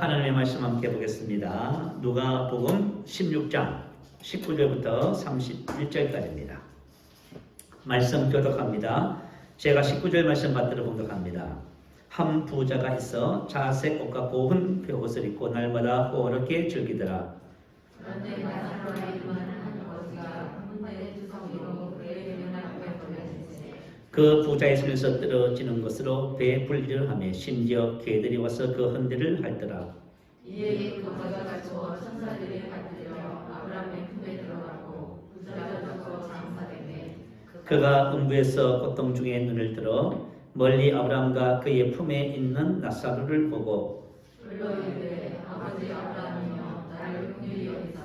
하나님의 말씀 함께 보겠습니다. 누가복음 16장 19절부터 31절까지입니다. 말씀 교독합니다. 제가 19절 말씀 받들어 봉독합니다. 한 부자가 있어 자색 옷과 고운 벼옷을 입고 날마다 호어롭게 즐기더라. 그런데 나사로라 이름은 한 거지가 문화의 주성이로 그의 유명한 앞에 걸려지지. 그 부자의 손에서 떨어지는 것으로 배에 분리를 하며 심지어 개들이 와서 그 헌대를 핥더라. 이에 그 부자가 갇혀 천사들이 받들여 아브라함의 품에 들어가고 부자가 죽어 장사되매 그가 음부에서 고통 중에 눈을 들어 멀리 아브라함과 그의 품에 있는 나사로를 보고 불러 이르되 아버지 아브라함이여 나를 긍휼히 여기사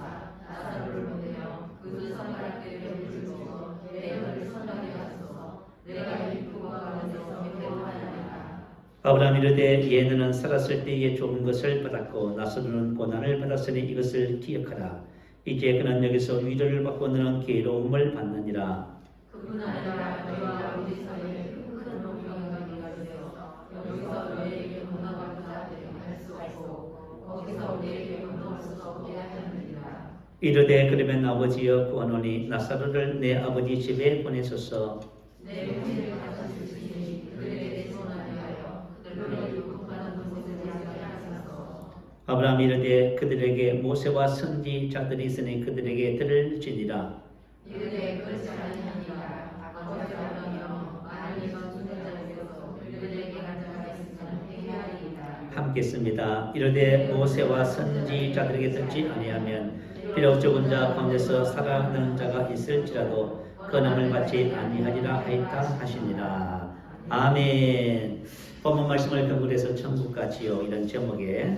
나사로를 보내어 그 두 손가락에 뼈를 주시고 내 혀를 선하게 하소서. 내가 이 부가 가운데서 배고하리라. 아브라함이 이르되 얘는 살았을 때에 좋은 것을 받았고 나사로는 고난을 받았으니 이것을 기억하라. 이제 그는 여기서 위로를 받고 너는 괴로움을 받느니라. 그뿐 아니라 너희와 아버지 사이에 큰 농경관계가 되어 여기서 너희에게 문화가 되게 할 수 없고 거기서 우리에게 건너올 수 없게 하였느니라. 이르되 그러면 아버지여 구하노니 나사로를 내 아버지 집에 보내소서. 내 품위를 갖다 주시니 그들에게 소원하게 하여 그들로 육국하는 곳을 하게 하소서. 아브라함이 이르되 그들에게 모세와 선지자들이 있으니 그들에게 들을지니라. 이르되 그렇지 아니하니라. 아버지 아브라함이여 만일 이가 순전자되어서 그들에게 간절하였으면 행하리이다. 함께 씁니다. 이르되 모세와 선지자들에게 듣지 아니하면 비록 죽은 자 가운데서 살아나는 자가 있을지라도 건함을 받지 아니하리라 하였다 하시니라. 아멘. 본문 말씀을 근거해서 천국과 지옥 이런 제목의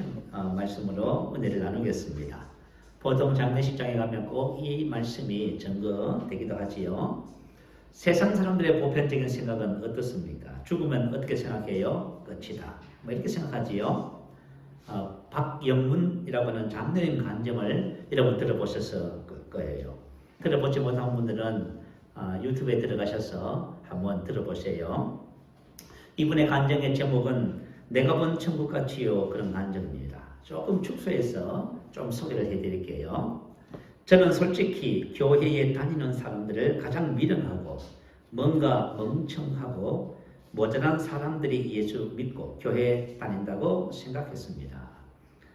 말씀으로 은혜를 나누겠습니다. 보통 장례식장에 가면 꼭 이 말씀이 전거되기도 하지요. 세상 사람들의 보편적인 생각은 어떻습니까? 죽으면 어떻게 생각해요? 끝이다. 뭐 이렇게 생각하지요. 박영문이라고 하는 장로님 간증을 여러분 들어보셨을 거예요. 들어보지 못한 분들은 유튜브에 들어가셔서 한번 들어보세요. 이분의 간증의 제목은 내가 본 천국과 지옥 그런 간증입니다. 조금 축소해서 좀 소개를 해드릴게요. 저는 솔직히 교회에 다니는 사람들을 가장 미련하고 뭔가 멍청하고 모자란 사람들이 예수 믿고 교회에 다닌다고 생각했습니다.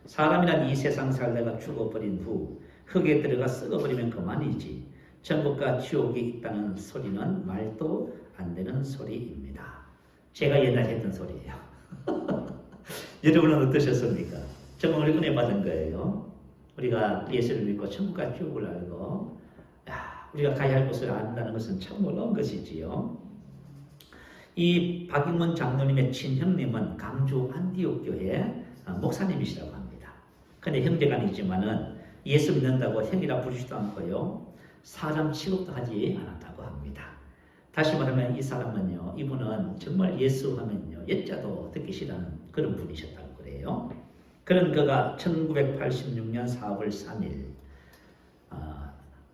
사람이란 이 세상 살다가 죽어버린 후 흙에 들어가 썩어버리면 그만이지 천국과 지옥이 있다는 소리는 말도 안 되는 소리입니다. 제가 옛날에 했던 소리예요. 여러분은 어떠셨습니까? 정말 우리 은혜 받은 거예요. 우리가 예수를 믿고 천국과 지옥을 알고 우리가 가야 할 곳을 안다는 것은 참 놀라운 것이지요. 이 박영문 장로님의 친형님은 강주 안디옥 교회 목사님이시라고 합니다. 근데 형제간이지만은 예수 믿는다고 형이라 부르지도 않고요. 사람 취급도 하지 않았다고 합니다. 다시 말하면 이 사람은요, 이분은 정말 예수 하면요, 옛자도 듣기 싫어하는 그런 분이셨다고 그래요. 그런 그가 1986년 4월 3일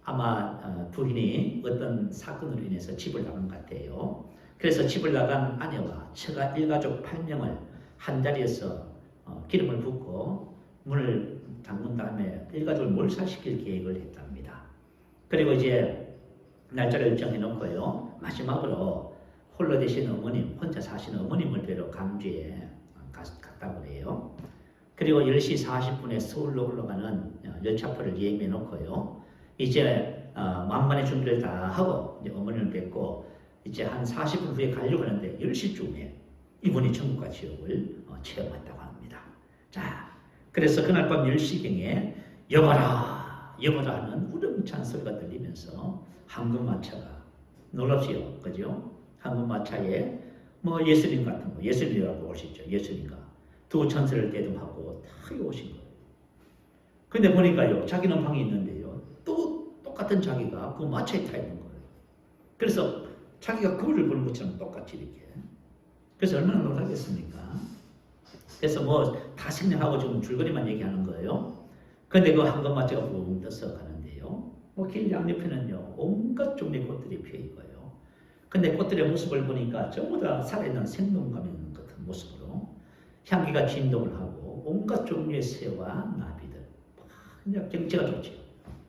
아마 부인이 어떤 사건으로 인해서 집을 나간 것 같아요. 그래서 집을 나간 아내와 처가 일가족 8명을 한 자리에서 기름을 붓고 문을 잠근 다음에 일가족을 몰살시킬 계획을 했답니다. 그리고 이제 날짜를 정해놓고요. 마지막으로 홀로 되신 어머님, 혼자 사시는 어머님을 뵈러 강주에 갔다고 해요. 그리고 10시 40분에 서울로 올라가는 열차표를 예매해 놓고요. 이제 만반의 준비를 다 하고 이제 어머니를 뵙고 이제 한 40분 후에 가려고 하는데 10시쯤에 이분이 천국과 지옥을 체험한다고 합니다. 자, 그래서 그날 밤 10시경에 여봐라 여봐라 하는 우렁찬 소리가 들리면서 황금마차가 놀랍지요, 그죠? 황금마차에 뭐 예수님 같은 거, 예수님이라고 올 수 있죠. 예수님과 두 천사를 대동하고 다 오신 거예요. 근데 보니까요, 자기는 방에 있는데요, 또 똑같은 자기가 그 마차에 타 있는 거예요. 그래서 자기가 거울을 보는 것처럼 똑같이 이렇게. 그래서 얼마나 놀라겠습니까? 그래서 뭐 다 생략하고 지금 줄거리만 얘기하는 거예요. 근데 그 황금마차가 붕 떠서 가는데요. 뭐 길 양옆에는요, 온갖 종류의 꽃들이 피어 있고요. 근데 꽃들의 모습을 보니까 전부 다 살아있는 생동감 있는 같은 모습으로 향기가 진동을 하고 온갖 종류의 새와 나비들. 그냥 경치가 좋죠.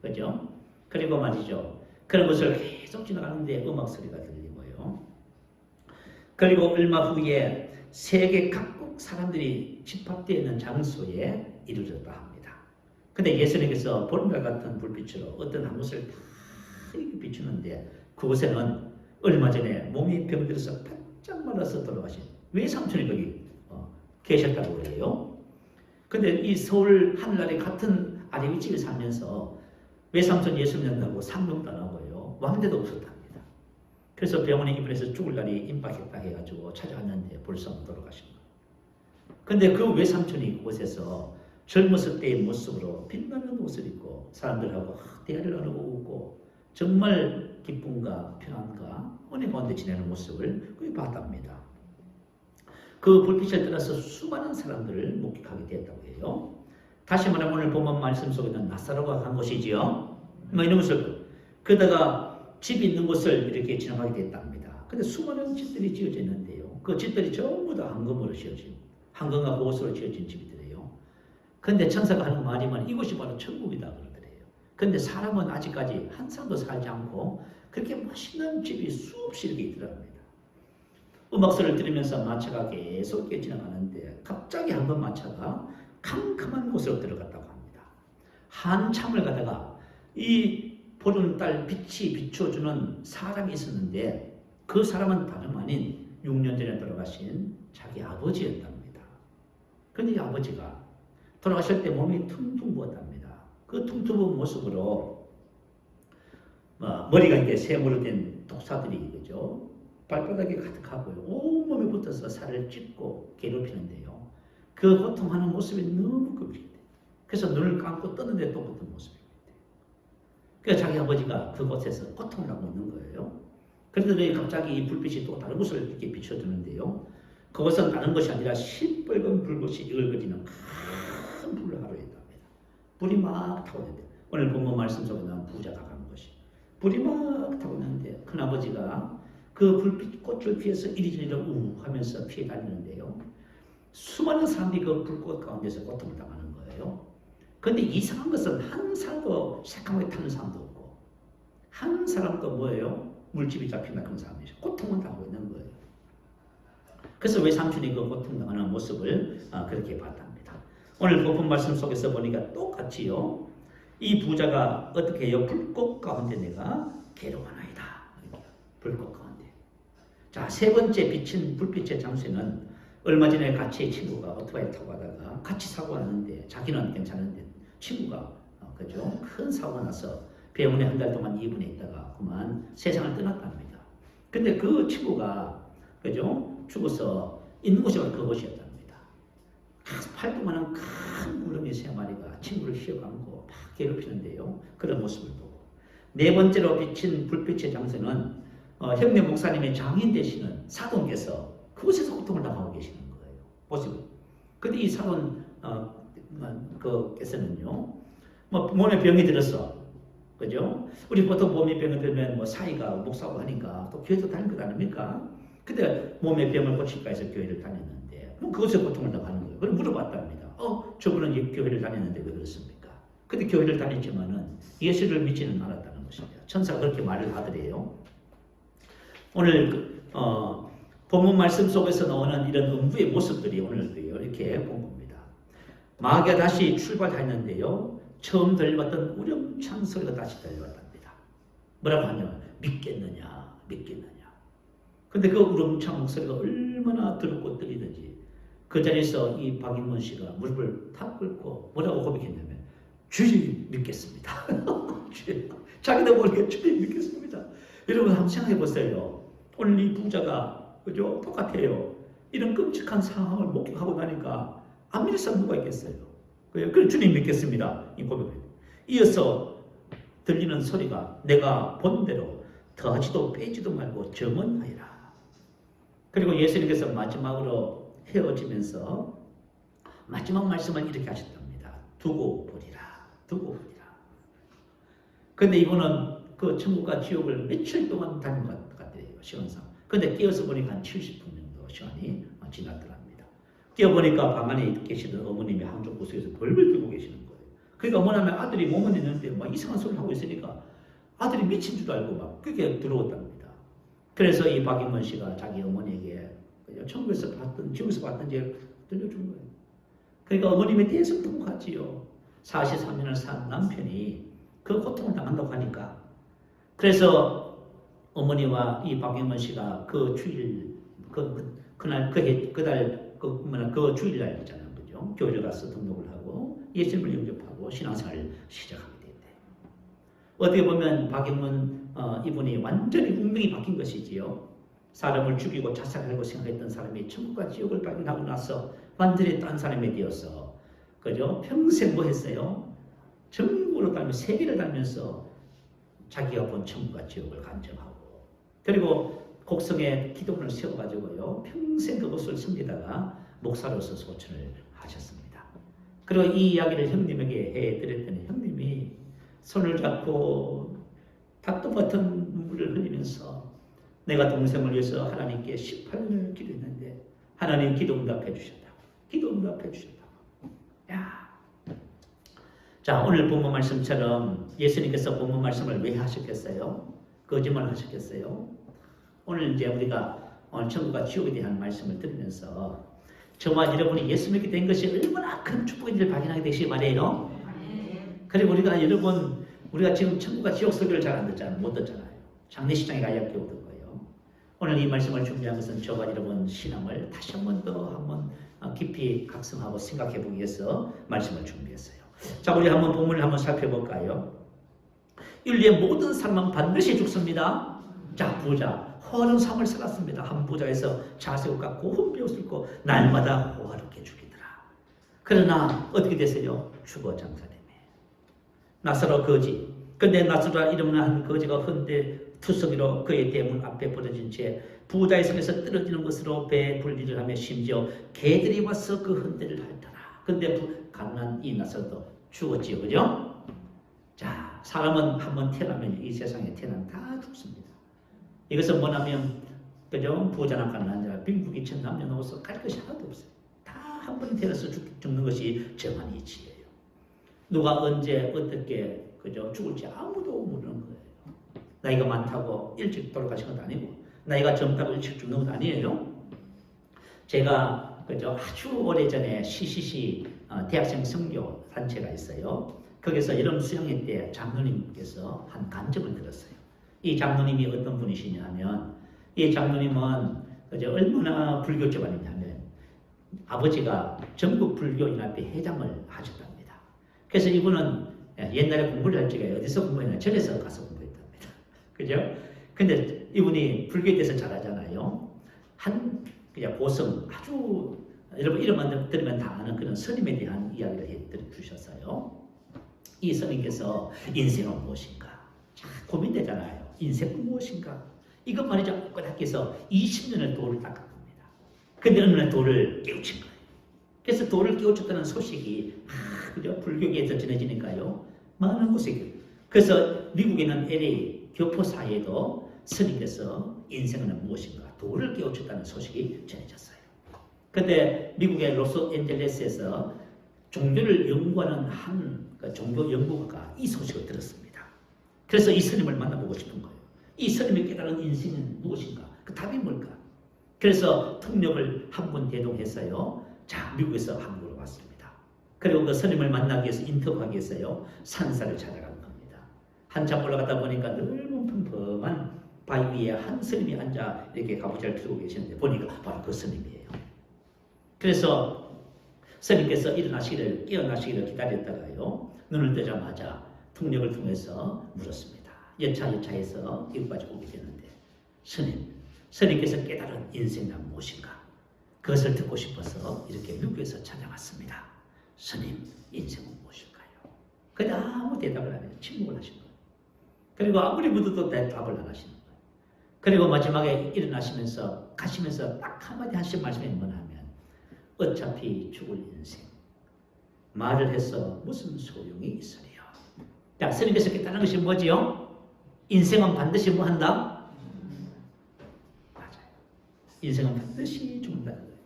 그죠? 그리고 말이죠. 그런 것을 계속 지나가는데 음악 소리가 들리고요. 그리고 얼마 후에 세계 각국 사람들이 집합되어 있는 장소에 이루어졌다 합니다. 근데 예수님께서 보름달 같은 불빛으로 어떤 한 곳을 다 비추는데 그곳에는 얼마 전에 몸이 병들어서 바짝 말라서 돌아가신 외삼촌이 거기 계셨다고 그래요. 근데 이 서울 하늘나라의 같은 아래위집에 살면서 외삼촌 예수 믿는다고 상명도 안 하고요. 왕대도 없었답니다. 그래서 병원에 입원해서 죽을 날이 임박했다 해가지고 찾아왔는데 벌써 돌아가신 거예요. 근데 그 외삼촌이 그곳에서 젊었을 때의 모습으로 빛나는 옷을 입고 사람들하고 대화를 나누고 웃고 정말 기쁨과 평안과 은혜 가운데 지내는 모습을 거기 봤답니다. 그 불빛을 따라서 수많은 사람들을 목격하게 됐다고 해요. 다시 말하면 오늘 본문 말씀 속에는 나사로가 간 곳이지요. 이런 것을 그러다가 집이 있는 곳을 이렇게 지나가게 됐답니다. 근데 수많은 집들이 지어져 있는데요. 그 집들이 전부 다 황금으로 지어진 황금과 보석으로 지어진 집들이에요. 근데 천사가 하는 말이면 이곳이 바로 천국이다 그러더래요. 근데 사람은 아직까지 한 사람도 살지 않고 그렇게 멋있는 집이 수없이 이렇게 있더랍니다. 음악소리를 들으면서 마차가 계속 지나가는데 갑자기 한번 마차가 캄캄한 곳으로 들어갔다고 합니다. 한참을 가다가 이 보름달 빛이 비춰주는 사람이 있었는데 그 사람은 다름 아닌 6년 전에 돌아가신 자기 아버지였답니다. 그런데 이 아버지가 돌아가실 때 몸이 퉁퉁 부었답니다. 그 퉁퉁 부은 모습으로 머리가 이렇게 쇠물로 된 독사들이 그죠? 발바닥에 가득하고요. 온몸에 붙어서 살을 찢고 괴롭히는데요. 그 고통하는 모습이 너무 끔찍해요. 그래서 눈을 감고 뜨는데 또 어떤 모습입니다. 그래서 자기 아버지가 그곳에서 고통을 하고 있는 거예요. 그런데 갑자기 이 불빛이 또 다른 곳을 이렇게 비춰주는데요. 그것은 다른 것이 아니라 시뻘건 불꽃이 이글거리는 큰 불을 하루에 있답니다. 불이 막 타고 있는데 오늘 본문 말씀 속에 나온 부자가 가는 것이 불이 막 타고 있는데 큰아버지가 그 불빛 꽃을 피해서 이리저리 우 하면서 피해 다니는데요. 수많은 사람들이 그 불꽃 가운데서 고통을 당하는 거예요. 그런데 이상한 것은 한 사람도 새까맣게 타는 사람도 없고 한 사람도 뭐예요? 물집이 잡힌다 그런 사람이죠. 고통을 당하고 있는 거예요. 그래서 외삼촌이 그 고통당하는 모습을 그렇게 봤답니다. 오늘 본문 말씀 속에서 보니까 똑같이요. 이 부자가 어떻게 해요? 불꽃 가운데 내가 괴로워하나이다. 불꽃 가운데. 자, 세 번째 비친 불빛의 장소는 얼마 전에 같이 친구가 오토바이 타고 가다가 같이 사고가 났는데 자기는 괜찮은데 친구가 그죠? 큰 사고가 나서 병원에 한 달 동안 입원해 있다가 그만 세상을 떠났답니다. 근데 그 친구가 그죠? 죽어서 있는 곳이 바로 그곳이었답니다. 활동하는 큰 구름이 세 마리가 친구를 휘어감고 막 괴롭히는데요. 그런 모습을 보고 네 번째로 비친 불빛의 장소는 형님 목사님의 장인 되시는 사돈께서 그곳에서 고통을 당하고 계시는 거예요. 보시고. 근데 이 사돈 께서는요, 뭐 몸에 병이 들어서, 그죠? 우리 보통 몸에 병이 들면 뭐 사이가 목사고 하니까 또 교회도 다닐 것 아닙니까? 근데 몸에 병을 고칠까 해서 교회를 다녔는데, 뭐 그것에 고통을 당하는 거예요. 그걸 물어봤답니다. 저분은 교회를 다녔는데 왜 그렇습니까? 근데 교회를 다녔지만은 예수를 믿지는 않았다는 것입니다. 천사가 그렇게 말을 하더래요. 오늘 본문 말씀 속에서 나오는 이런 음부의 모습들이 오늘 이렇게 본 겁니다. 마귀가 다시 출발했는데요. 처음 들려왔던 우렁찬 소리가 다시 들려왔답니다. 뭐라고 하냐면 믿겠느냐 믿겠느냐. 근데 그 우렁찬 목소리가 얼마나 들었고 들리든지 그 자리에서 이 박인문 씨가 무릎을 탁 꿇고 뭐라고 고백했냐면 주님 믿겠습니다. 자기도 모르게 주님 믿겠습니다. 여러분 한번 생각해 보세요. 오늘 이 부자가 그죠? 똑같아요. 이런 끔찍한 상황을 목격하고 나니까 안 믿을 사람 누가 있겠어요? 그래 주님 믿겠습니다. 이 고백을. 이어서 들리는 소리가 내가 본 대로 더하지도 빼지도 말고 정언하리라. 그리고 예수님께서 마지막으로 헤어지면서 마지막 말씀을 이렇게 하셨답니다. 두고 보리라. 두고 보리라. 근데 이분은 그 천국과 지옥을 며칠 동안 다닌 것 같아요. 시간상. 근데 깨어서 보니까 한 70분 정도 시간이 지났더랍니다. 뛰어보니까 방 안에 계시던 어머님이 한쪽 구석에서 벌벌 떨고 계시는 거예요. 그러니까 뭐냐면 아들이 몸은 있는데 막 이상한 소리를 하고 있으니까 아들이 미친 줄 알고 막 그게 들어왔답니다. 그래서 이 박인문 씨가 자기 어머니에게 천국에서 봤던, 지옥에서 봤던 제 들려준 거예요. 그러니까 어머님에 대해서 너무 같지요. 43년을 산 남편이 그 고통을 당한다고 하니까. 그래서 어머니와 이 박인문 씨가 그 주일, 그날, 그 주일날 있잖아요. 그죠? 교회를 가서 등록을 하고 예수님을 영접하고 신앙생활을 시작하게 됐대요. 어떻게 보면 박인문 이분이 완전히 운명이 바뀐 것이지요. 사람을 죽이고 자살하려고 생각했던 사람이 천국과 지옥을 발견하고 나서 완전히 딴 사람이 되어서 그죠? 평생 뭐 했어요? 전국으로 다니면서 세계를 다니면서 자기가 본 천국과 지옥을 간증하고 그리고 곡성에 기도원을 세워가지고요 평생 그곳을 섬기다가 목사로서 소천을 하셨습니다. 그리고 이 이야기를 형님에게 해드렸더니 형님이 손을 잡고 닭도 같은 눈물을 흘리면서 내가 동생을 위해서 하나님께 18년을 기도했는데 하나님 기도 응답해 주셨다. 기도 응답해 주셨다. 야. 자, 오늘 본문 말씀처럼 예수님께서 본문 말씀을 왜 하셨겠어요? 거짓말을 하셨겠어요? 오늘 이제 우리가 오늘 천국과 지옥에 대한 말씀을 들으면서 저와 여러분이 예수 믿게 된 것이 얼마나 큰 축복인지를 발견하게 되시기 바래요. 그리고 우리가 지금 천국과 지옥 설교를 잘 안 듣잖아요. 못 듣잖아요. 장례식장에 가야 겨우 듣고요. 오늘 이 말씀을 준비한 것은 저와 여러분 신앙을 다시 한번 깊이 각성하고 생각해 보기 위해서 말씀을 준비했어요. 자, 우리 한번 본문을 한번 살펴볼까요? 인류의 모든 사람은 반드시 죽습니다. 자, 부자 허는 삶을 살았습니다. 한 부자에서 자세가 고운 벼슬 고 날마다 호화롭게 죽이더라. 그러나 어떻게 됐어요? 죽어 장사되네. 나사로 거지. 근데 나사로라 이름은 한 거지가 헌데 투성이로 그의 대문 앞에 버려진 채 부자의 성에서 떨어지는 것으로 배 분리를 하며 심지어 개들이 와서 그 헌대를 핥더라. 근데 가난한 이 나사로도 죽었지요. 그죠? 자, 사람은 한번 태어나면 이 세상에 태어나면 다 죽습니다. 이것은 뭐냐면 그죠? 부자나 가난한 자, 빈부귀 천 남녀노소 갈 것이 하나도 없어요. 다 한 번 태어나서 죽는 것이 정한 이치예요. 누가 언제 어떻게 그죠? 죽을지 아무도 모르는 거예요. 나이가 많다고 일찍 돌아가신 것도 아니고 나이가 젊다고 일찍 죽는 것도 아니에요. 제가 그죠? 아주 오래전에 CCC 대학생 선교 단체가 있어요. 거기서 여름 수양회 때 장로님께서 한 간증을 들었어요. 이 장로님이 어떤 분이시냐 하면 이 장로님은 그죠? 얼마나 불교 집안이냐면 아버지가 전국 불교연합회 회장을 하셨답니다. 그래서 이분은 옛날에 공부를 할 적에 어디서 공부했냐? 절에서 가서 공부했답니다. 그죠? 근데 이분이 불교에 대해서 잘 알잖아요. 그냥 고성 아주 여러분 이름만 들으면 다 아는 그런 스님에 대한 이야기를 해 주셨어요. 이 스님께서 인생은 무엇인가? 자, 고민되잖아요. 인생은 무엇인가? 이것 말이죠. 학교에서 20년을 도를 닦았답니다. 근데 어느 날 도를 깨우친 거예요. 그래서 도를 깨우쳤다는 소식이 그죠? 불교계에서 전해지니까요. 많은 곳에. 그래서 미국에는 LA 교포사회에도 스님께서 인생은 무엇인가? 도를 깨우쳤다는 소식이 전해졌어요. 근데 미국의 로스앤젤레스에서 종교를 연구하는 한 종교 연구가가 이 소식을 들었습니다. 그래서 이 스님을 만나보고 싶은 거예요. 이 스님이 깨달은 인생은 무엇인가? 그 답이 뭘까? 그래서 통역을 한 번 대동했어요. 자, 미국에서 한국으로 왔습니다. 그리고 그 스님을 만나기 위해서 인터뷰하기 위해서요. 산사를 찾아간 겁니다. 한참 올라가다 보니까 넓은 평평한 바위 위에 한 스님이 앉아 이렇게 가부좌를 들고 계시는데 보니까 바로 그 스님이에요. 그래서 스님께서 깨어나시기를 기다렸다가요. 눈을 뜨자마자 통역을 통해서 물었습니다. 여차여차해서 이곳까지 오게 되는데 스님께서 깨달은 인생은 무엇인가? 그것을 듣고 싶어서 이렇게 미국에서 찾아왔습니다. 스님, 인생은 무엇일까요? 그냥 아무 대답을 안 해요. 침묵을 하신 거예요. 그리고 아무리 묻어도 대답을 안 하시는 거예요. 그리고 마지막에 일어나시면서 가시면서 딱 한마디 하신 말씀이 뭐냐면 어차피 죽을 인생 말을 해서 무슨 소용이 있으리요. 자, 스님께서 깨달은 것이 뭐지요? 인생은 반드시 뭐 한다? 맞아요. 인생은 반드시 죽는다는 거예요.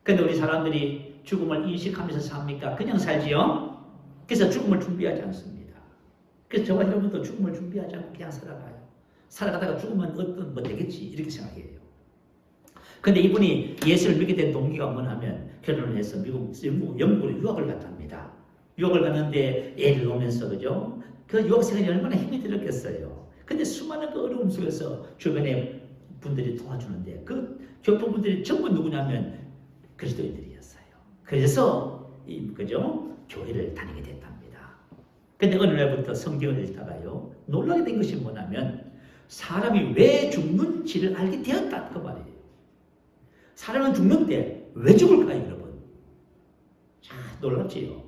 근데 우리 사람들이 죽음을 인식하면서 삽니까? 그냥 살지요? 그래서 죽음을 준비하지 않습니다. 그래서 저와 여러분도 죽음을 준비하지 않고 그냥 살아가요. 살아가다가 죽으면 어떤 뭐 되겠지 이렇게 생각해요. 근데 이분이 예수를 믿게 된 동기가 뭐냐면 결혼을 해서 영국으로 유학을 갔답니다. 유학을 갔는데 애를 놓으면서 그죠? 그 유학 생활이 얼마나 힘이 들었겠어요. 근데 수많은 그 어려움 속에서 주변에 분들이 도와주는데 그 교포분들이 전부 누구냐면 그리스도인들이었어요. 그래서 그죠? 교회를 다니게 됐답니다. 근데 어느 날부터 성경을 읽다가요 놀라게 된 것이 뭐냐면 사람이 왜 죽는지를 알게 되었다 그 말이에요. 사람은 죽는데 왜 죽을까요, 여러분? 자, 놀랍지요.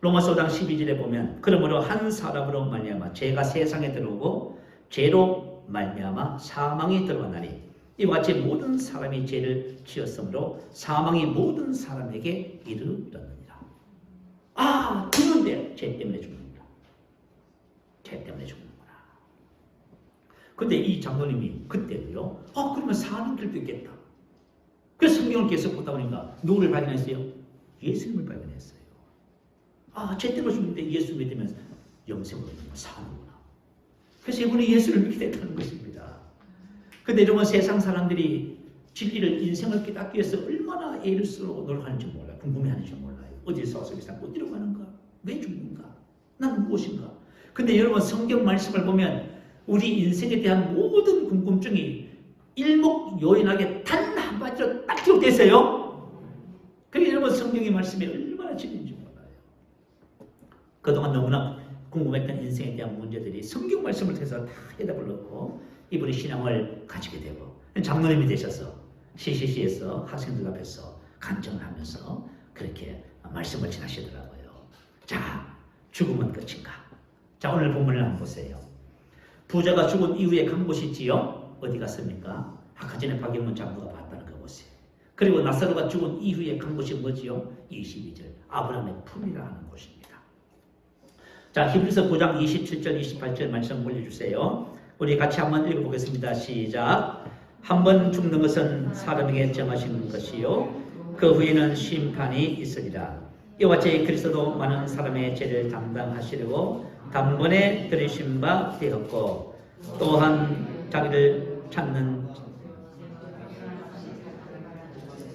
로마서 5장 12절에 보면 그러므로 한 사람으로 말미암아 죄가 세상에 들어오고 죄로 말미암아 사망이 들어왔나니 이와 같이 모든 사람이 죄를 지었으므로 사망이 모든 사람에게 이르렀느니라. 아, 죽는데 죄 때문에 죽는구나. 죄 때문에 죽는구나. 근데 이 장로님이 그때도요. 그러면 사는 길도 있겠다. 그래서 성경을 계속 보다 보니까 누구를 발견했어요? 예수님을 발견했어요. 아, 죄 때문에 죽는데 예수 믿으면 영생을 사는구나. 그래서 이분이 예수를 믿게 됐다는 것입니다. 근데 여러분 세상 사람들이 진리를 인생을 깨닫기 위해서 얼마나 애를 쓰고 노력하는지 몰라요. 궁금해하는지 몰라요. 어디서 와서 어디로 가는가? 왜 죽는가? 나는 무엇인가? 근데 여러분 성경 말씀을 보면 우리 인생에 대한 모든 궁금증이 일목요연하게 단 한마디로 딱 기록되어 있어요. 그게 여러분 성경의 말씀이 얼마나 진리인지 몰라요. 그동안 너무나 궁금했던 인생에 대한 문제들이 성경 말씀을 통해서 다 해답을 얻고 이분이 신앙을 가지게 되고 장로님이 되셔서 CCC에서 학생들 앞에서 간증을 하면서 그렇게 말씀을 전하시더라고요. 자, 죽음은 끝인가? 자, 오늘 본문을 한번 보세요. 부자가 죽은 이후에 간 곳이 있지요? 어디 갔습니까? 아까 전에 박영문 장로가 봤다는 그곳에. 그리고 나사로가 죽은 이후에 간 곳이 뭐지요? 22절 아브라함의 품이라는 곳입니다. 자, 히브리서 9장 27절 28절 말씀 올려주세요. 우리 같이 한번 읽어보겠습니다. 시작. 한 번 죽는 것은 사람에게 정하신 것이요 그 후에는 심판이 있으리라. 이와 같이 그리스도도 많은 사람의 죄를 담당하시려고 단번에 들으신 바 되었고 또한 자기를 찾는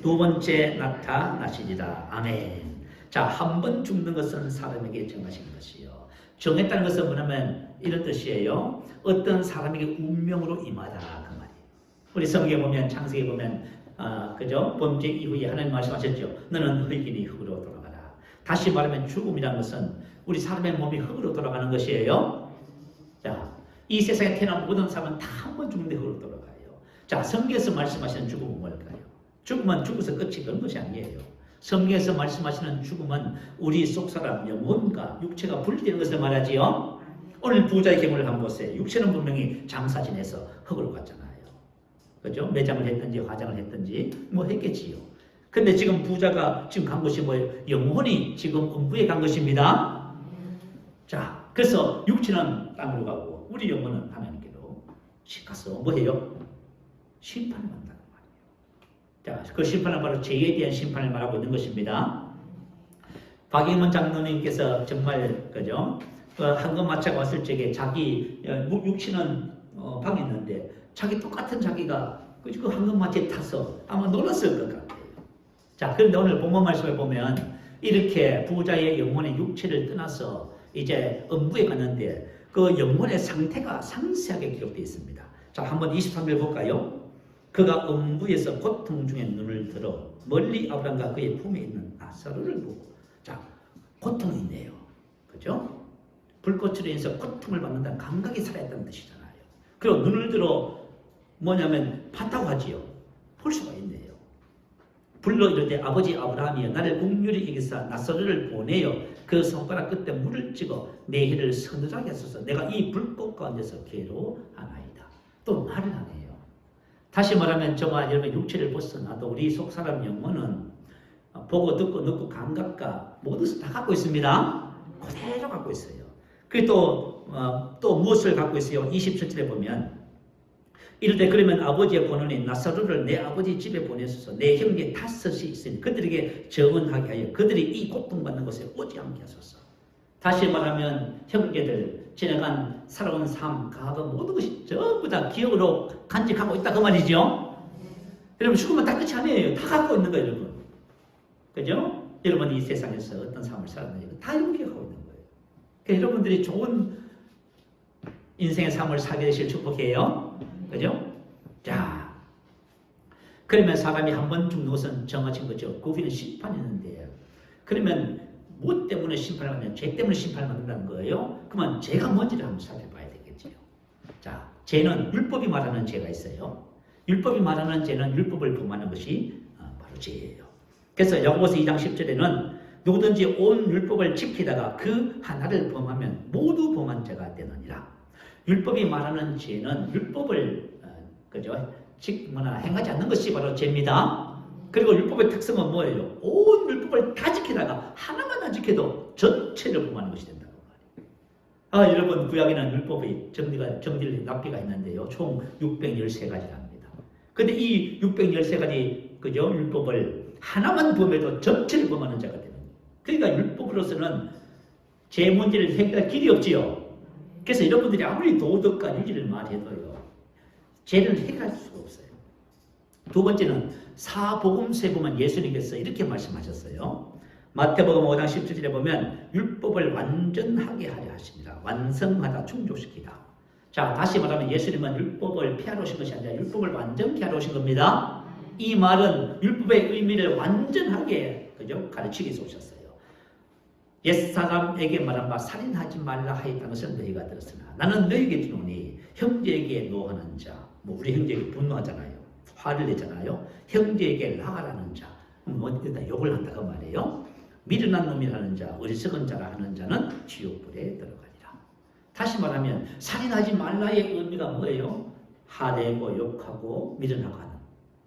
두 번째 나타나시리라. 아멘. 자, 한 번 죽는 것은 사람에게 정하신 것이요. 정했다는 것은 뭐냐면 이런 뜻이에요. 어떤 사람에게 운명으로 임하다 그 말이에요. 우리 성경에 보면 창세기에 보면 그죠? 범죄 이후에 하나님 말씀하셨죠. 너는 흙이니 흙으로 돌아가라. 다시 말하면 죽음이라는 것은 우리 사람의 몸이 흙으로 돌아가는 것이에요. 자, 이 세상에 태어난 모든 사람은 다 한 번 죽는데 흙으로 돌아가요. 자, 성경에서 말씀하시는 죽음은 뭘까요? 죽음은 죽어서 끝이 그런 것이 아니에요. 성경에서 말씀하시는 죽음은 우리 속사람 영혼과 육체가 분리되는 것을 말하지요. 오늘 부자의 경우를 한번 보세요. 육체는 분명히 장사 지내서 흙으로 갔잖아요. 그죠? 매장을 했든지 화장을 했든지 뭐 했겠지요. 근데 지금 부자가 지금 간 것이 뭐예요? 영혼이 지금 음부에 간 것입니다. 자, 그래서 육체는 땅으로 가고 우리 영혼은 하나님께로 가서 뭐 해요? 심판을 받는다는 말이에요. 자, 그 심판은 바로 죄에 대한 심판을 말하고 있는 것입니다. 박영문 장로님께서 정말 그죠? 황금마차가 왔을 적에 자기 육신은 방에 있는데 자기 똑같은 자기가 그 황금마차에 타서 아마 놀랐을 것 같아요. 자, 그런데 오늘 본문 말씀을 보면 이렇게 부자의 영혼의 육체를 떠나서 이제 음부에 갔는데 그 영혼의 상태가 상세하게 기록되어 있습니다. 자, 한번 23절 볼까요? 그가 음부에서 고통 중에 눈을 들어 멀리 아브라함과 그의 품에 있는 나사로를 보고, 자, 고통이 있네요. 그죠? 불꽃으로 인해서 고통을 받는다는 감각이 살아있다는 뜻이잖아요. 그리고 눈을 들어 뭐냐면 봤다고 하지요. 볼 수가 있네요. 불러 이르되 아버지 아브라함이여 나를 긍휼히 여기사 나사로를 보내어 그 손가락 끝에 물을 찍어 내 혀를 서늘하게 하소서. 내가 이 불꽃 가운데서 괴로워하나이다. 또 말을 하네요. 다시 말하면 저와 여러분 육체를 벗어나도 우리 속사람 영혼은 보고 듣고 느끼고 감각과 모든 것을 다 갖고 있습니다. 그대로 갖고 있어요. 그리고 또 무엇을 갖고 있어요? 27절에 보면 이럴 때 그러면 아버지의 권한이 나사로를 내 아버지 집에 보내소서. 내 형제 5이 있으니 그들에게 정언하게 하여 그들이 이 고통받는 곳에 오지 않게 하소서. 다시 말하면 형제들 지나간 살아온 삶, 과거 모든 것이 전부 다 기억으로 간직하고 있다 그 말이죠. 여러분 죽으면 다 끝이 아니에요. 다 갖고 있는 거예요, 여러분. 그죠? 여러분 이 세상에서 어떤 삶을 살았는지 다 이렇게 하고 있는 거예요. 그러니까 여러분들이 좋은 인생의 삶을 살게 되실 축복해요. 그죠? 자, 그러면 사람이 한 번 죽는 것은 정해진 거죠. 그 후에는 심판이 있는데, 그러면 뭐 때문에 심판을 받느냐? 죄 때문에 심판을 받는다는 거예요. 그러면 죄가 뭔지를 한번 살펴봐야 되겠죠. 자, 죄는 율법이 말하는 죄가 있어요. 율법이 말하는 죄는 율법을 범하는 것이 바로 죄예요. 그래서 야고보서 2장 10절에는 누구든지 온 율법을 지키다가 그 하나를 범하면 모두 범한 자가 되느니라. 율법이 말하는 죄는 율법을 그죠? 행하지 않는 것이 바로 죄입니다. 그리고 율법의 특성은 뭐예요? 온 율법을 다 지키다가 하나만 안 지켜도 전체를 범하는 것이 된다고 말이에요. 여러분 구약에는 율법이 정리를 납기가 있는데요. 총 613가지랍니다. 근데 이 613가지 그죠? 율법을 하나만 범해도 전체를 범하는 자가 되는 거예요. 그러니까 율법으로서는 죄 문제를 해결할 길이 없지요. 그래서 여러분들이 아무리 도덕과 유지를 말해도요, 죄를 해결할 수가 없어요. 두 번째는 사복음서에 보면 예수님께서 이렇게 말씀하셨어요. 마태복음 5장 17절에 보면 율법을 완전하게 하려 하십니다. 완성하다, 충족시키다. 자, 다시 말하면 예수님은 율법을 피하러 오신 것이 아니라 율법을 완전케 하러 오신 겁니다. 이 말은 율법의 의미를 완전하게 그죠? 가르치기 위해서 오셨어요. 옛사람에게 말한 바 살인하지 말라 하였다는 것을 너희가 들었으나 나는 너희에게 주노니 형제에게 노하는 자, 우리 형제에게 분노하잖아요. 화를 내잖아요. 형제에게 나가라는 자, 어디다 욕을 한다고 말해요. 미련한 놈이라는 자, 어리석은 자라 하는 자는 지옥불에 들어가리라. 다시 말하면 살인하지 말라의 의미가 뭐예요? 화내고 욕하고 미련하고 하는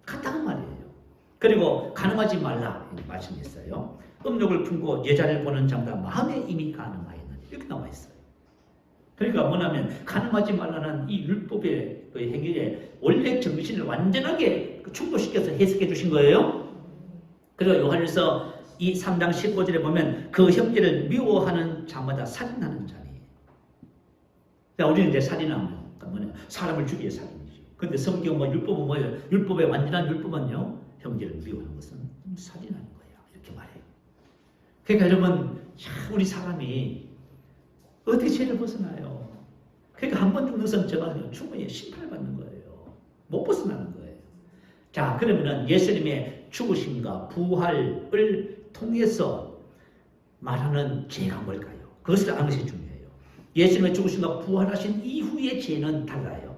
같다는 말이에요. 그리고 가늠하지 말라 말씀이 있어요. 음욕을 품고 여자를 보는 자마다 마음에 이미 가늠하였느니 이렇게 나와 있어요. 그러니까 뭐냐면 가늠하지 말라는 이 율법의 그 행위의 원래 정신을 완전하게 충족시켜서 해석해 주신 거예요. 그리고 요한일서 이 3장 15절에 보면 그 형제를 미워하는 자마다 살인하는 자니. 자, 우리는 이제 살인하면 뭐냐? 사람을 죽이게 살인이지. 근데 성경 율법은 뭐예요? 율법의 완전한 율법은요, 형제를 미워하는 것은 살인하는 거예요. 이렇게 말해요. 그러니까 여러분, 우리 사람이 어떻게 죄를 벗어나요? 그러니까 한 번 죽는 것은 저가 충분히 심판을 받는 거예요. 못 벗어나는 거예요. 자, 그러면은 예수님의 죽으심과 부활을 통해서 말하는 죄가 뭘까요? 그것을 아는 것이 중요해요. 예수님의 죽으심과 부활하신 이후의 죄는 달라요.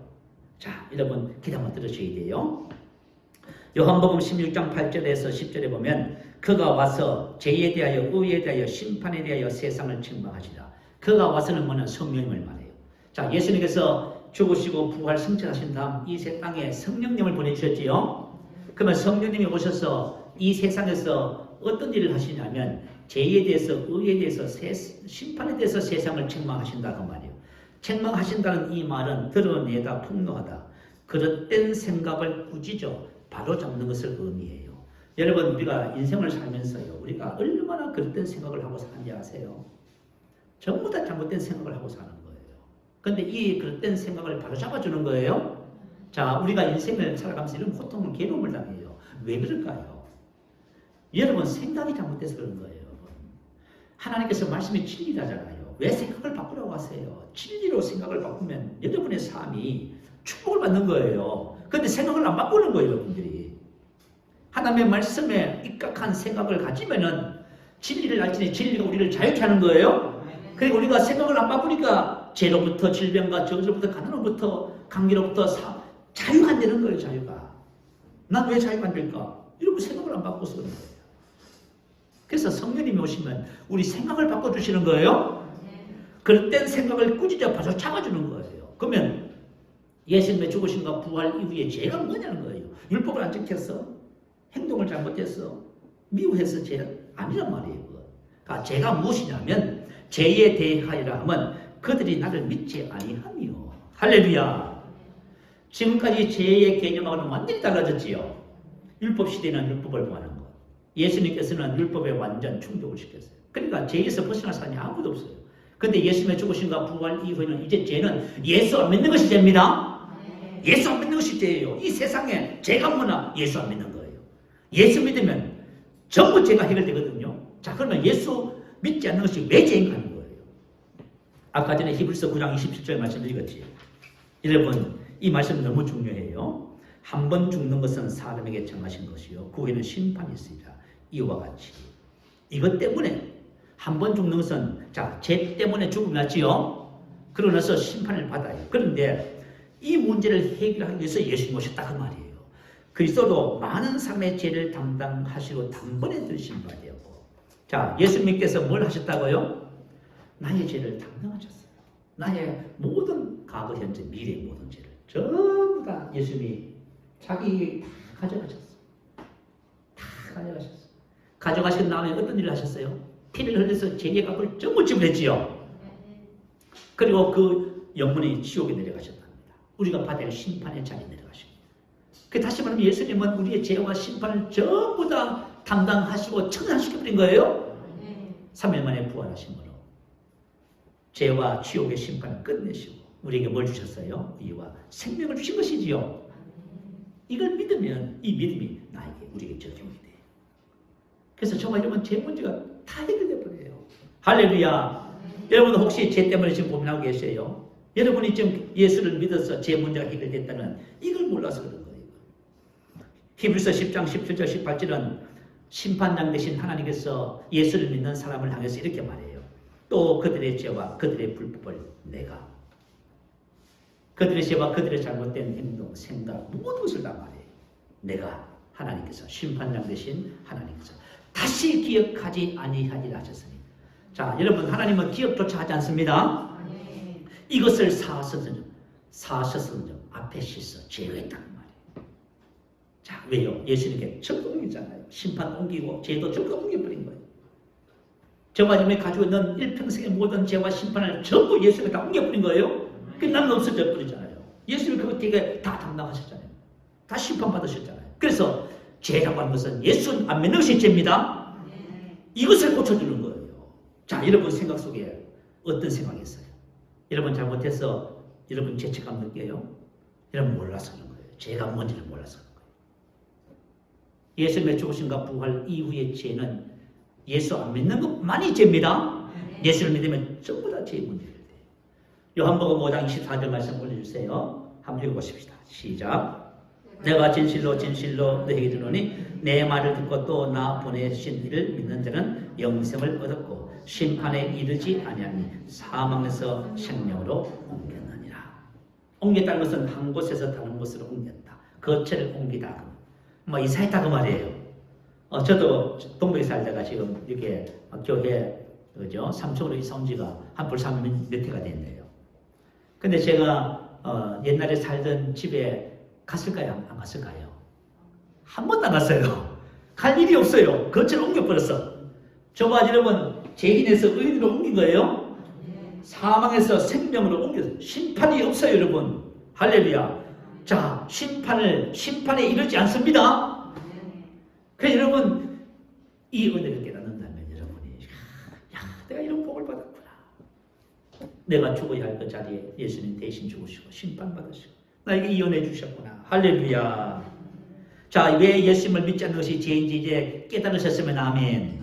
자, 여러분 기도 한번 들으셔야 돼요. 요한복음 16장 8절에서 10절에 보면 그가 와서 죄에 대하여 의에 대하여 심판에 대하여 세상을 책망하시라. 그가 와서는 뭐냐? 성령님을 말해요. 자, 예수님께서 죽으시고 부활 승천하신 다음 이 세 땅에 성령님을 보내주셨지요. 그러면 성령님이 오셔서 이 세상에서 어떤 일을 하시냐면 죄에 대해서 의에 대해서 심판에 대해서 세상을 책망하신다 그 말이에요. 책망하신다는 이 말은 드러내다, 폭로하다, 그릇된 생각을 꾸짖어 바로잡는 것을 의미해요. 여러분 우리가 인생을 살면서요, 우리가 얼마나 그릇된 생각을 하고 사는지 아세요? 전부 다 잘못된 생각을 하고 사는 거예요. 그런데 이 그릇된 생각을 바로잡아주는 거예요. 자, 우리가 인생을 살아가면서 이런 고통을, 괴로움을 당해요. 왜 그럴까요? 여러분 생각이 잘못돼서 그런 거예요. 하나님께서 말씀이 진리라잖아요. 왜 생각을 바꾸라고 하세요? 진리로 생각을 바꾸면 여러분의 삶이 축복을 받는 거예요. 그런데 생각을 안 바꾸는 거예요, 여러분들이. 하나님의 말씀에 입각한 생각을 가지면은 진리를 알지니 진리가 우리를 자유케 하는 거예요. 그리고 우리가 생각을 안 바꾸니까 죄로부터 질병과 저주로부터 가난으로부터 강기로부터 자유가 안 되는 거예요. 자유가. 난 왜 자유가 안 될까? 이러고 생각을 안 바꿔서 그런 거예요. 그래서 성령님이 오시면 우리 생각을 바꿔주시는 거예요. 그릇된 생각을 꾸짖어 바로 잡아주는 거예요. 그러면 예수님의 죽으심과 부활 이후에 죄가 뭐냐는 거예요. 율법을 안 지켰어? 행동을 잘못했어? 미워해서 죄 아니란 말이에요. 그러니까 죄가 무엇이냐면 죄에 대하여라 하면 그들이 나를 믿지 아니하며. 할렐루야. 지금까지 죄의 개념하고는 완전히 달라졌지요. 율법 시대는 율법을 보하는 것. 예수님께서는 율법에 완전 충족을 시켰어요. 그러니까 죄에서 벗어날 사람이 아무도 없어요. 근데 예수님의 죽으심과 부활 이후에는 이제 죄는 예수 안 믿는 것이 죄입니다. 예수 안 믿는 것이 죄예요. 이 세상에 죄가 뭐나 예수 안 믿는 거예요. 예수 믿으면 전부 죄가 해결되거든요. 자, 그러면 예수 믿지 않는 것이 왜 죄인가 하는 거예요. 아까 전에 히브리서 9장 27절 말씀 읽었지. 여러분, 이 말씀 너무 중요해요. 한 번 죽는 것은 사람에게 정하신 것이요, 그 후에는 심판이 있으리라. 이와 같이 이것 때문에 한 번 죽는 것은, 자, 죄 때문에 죽음이 났지요. 그러고 나서 심판을 받아요. 그런데 이 문제를 해결하기 위해서 예수님 오셨다 그 말이에요. 그리스도도 많은 삶의 죄를 담당하시고 단번에 들으신 바 되고, 자, 예수님께서 뭘 하셨다고요? 나의 죄를 담당하셨어요. 나의 모든 과거, 현재, 미래 모든 죄를 전부 다 예수님이 자기 다 가져가셨어요. 다 가져가셨어요. 가져가신 다음에 어떤 일을 하셨어요? 피를 흘려서 죄의 값을 전부 지불했지요. 그리고 그 영혼이 지옥에 내려가셨답니다. 우리가 받을 심판의 자리에 내려가십니다. 그 다시 말하면 예수님은 우리의 죄와 심판을 전부 다 담당하시고 청산시켜버린 거예요. 3일 만에 부활하심으로 죄와 지옥의 심판을 끝내시고 우리에게 뭘 주셨어요? 이와 생명을 주신 것이지요. 이걸 믿으면 이 믿음이 나에게, 우리에게 적용이 돼요. 그래서 저와 여러분 죄 문제가 다 해결돼 버려요. 할렐루야. 여러분 혹시 죄 때문에 지금 고민하고 계세요? 여러분이 지금 예수를 믿어서 죄 문제가 해결됐다면 이걸 몰라서 그런 거예요. 히브리서 10장 17절 18절은 심판장 되신 하나님께서 예수를 믿는 사람을 향해서 이렇게 말해요. 또 그들의 죄와 그들의 불법을 내가, 그들의 죄와 그들의 잘못된 행동, 생각 모든 것을 다 말해요. 내가, 하나님께서, 심판장 되신 하나님께서 다시 기억하지 아니하리라 하셨으니, 자, 여러분 하나님은 기억조차 하지 않습니다. 이것을 사하셨으면 앞에 씻어 제거했다는 말이에요. 자, 왜요? 예수님께 전부 옮기잖아요. 심판 옮기고 죄도 전부 옮겨버린 거예요. 저와 여러분이 가지고 있는 일평생의 모든 죄와 심판을 전부 예수님께 다 옮겨버린 거예요. 그 나는 없어져 버리잖아요. 예수님이 그거 되게 다 담당하셨잖아요. 다 심판받으셨잖아요. 그래서 죄라고 하는 것은 예수 안 믿는 것이 죄입니다. 이것을 고쳐주는 거예요. 자, 여러분 생각 속에 어떤 생각이 있어요? 여러분 잘못해서 여러분 죄책감 느껴요? 여러분 몰라서 그런 거예요. 죄가 뭔지를 몰라서 그런 거예요. 예수님의 죽으심과 부활 이후의 죄는 예수 안 믿는 것만이 죄입니다. 예수를 믿으면 전부 다 죄의 문제가 돼요. 요한복음 5장 24절 말씀 올려주세요. 한번 읽어보십시다. 시작. 내가 진실로 진실로 너희에게 이르노니 내 말을 듣고 또 나 보내신 이를 믿는 자는 영생을 얻었고 심판에 이르지 아니하니 사망에서 생명으로 옮겼느니라. 옮겼다는 것은 한 곳에서 다른 곳으로 옮겼다. 거처를 옮기다. 뭐 이사했다 그 말이에요. 저도 동백에 살다가 지금 이렇게 교회 그죠? 3층으로 이사 온 지가 한 벌써 몇 해가 됐네요. 근데 제가 옛날에 살던 집에 갔을까요? 안 갔을까요? 한 번도 안 갔어요. 갈 일이 없어요. 거처를 옮겨버렸어. 저와 여러분 죄인에서 의인으로 옮긴 거예요. 사망에서 생명으로 옮겼어요. 심판이 없어요, 여러분. 할렐루야. 자, 심판에 이르지 않습니다. 그래서 여러분 이 은혜를 깨닫는다면 여러분이 내가 이런 복을 받았구나. 내가 죽어야 할 그 자리에 예수님 대신 죽으시고 심판받으시고 나에게 이 은혜 주셨구나. 할렐루야. 자, 왜 예수님을 믿지 않는 것이 죄인지 이제 깨달으셨으면 아멘.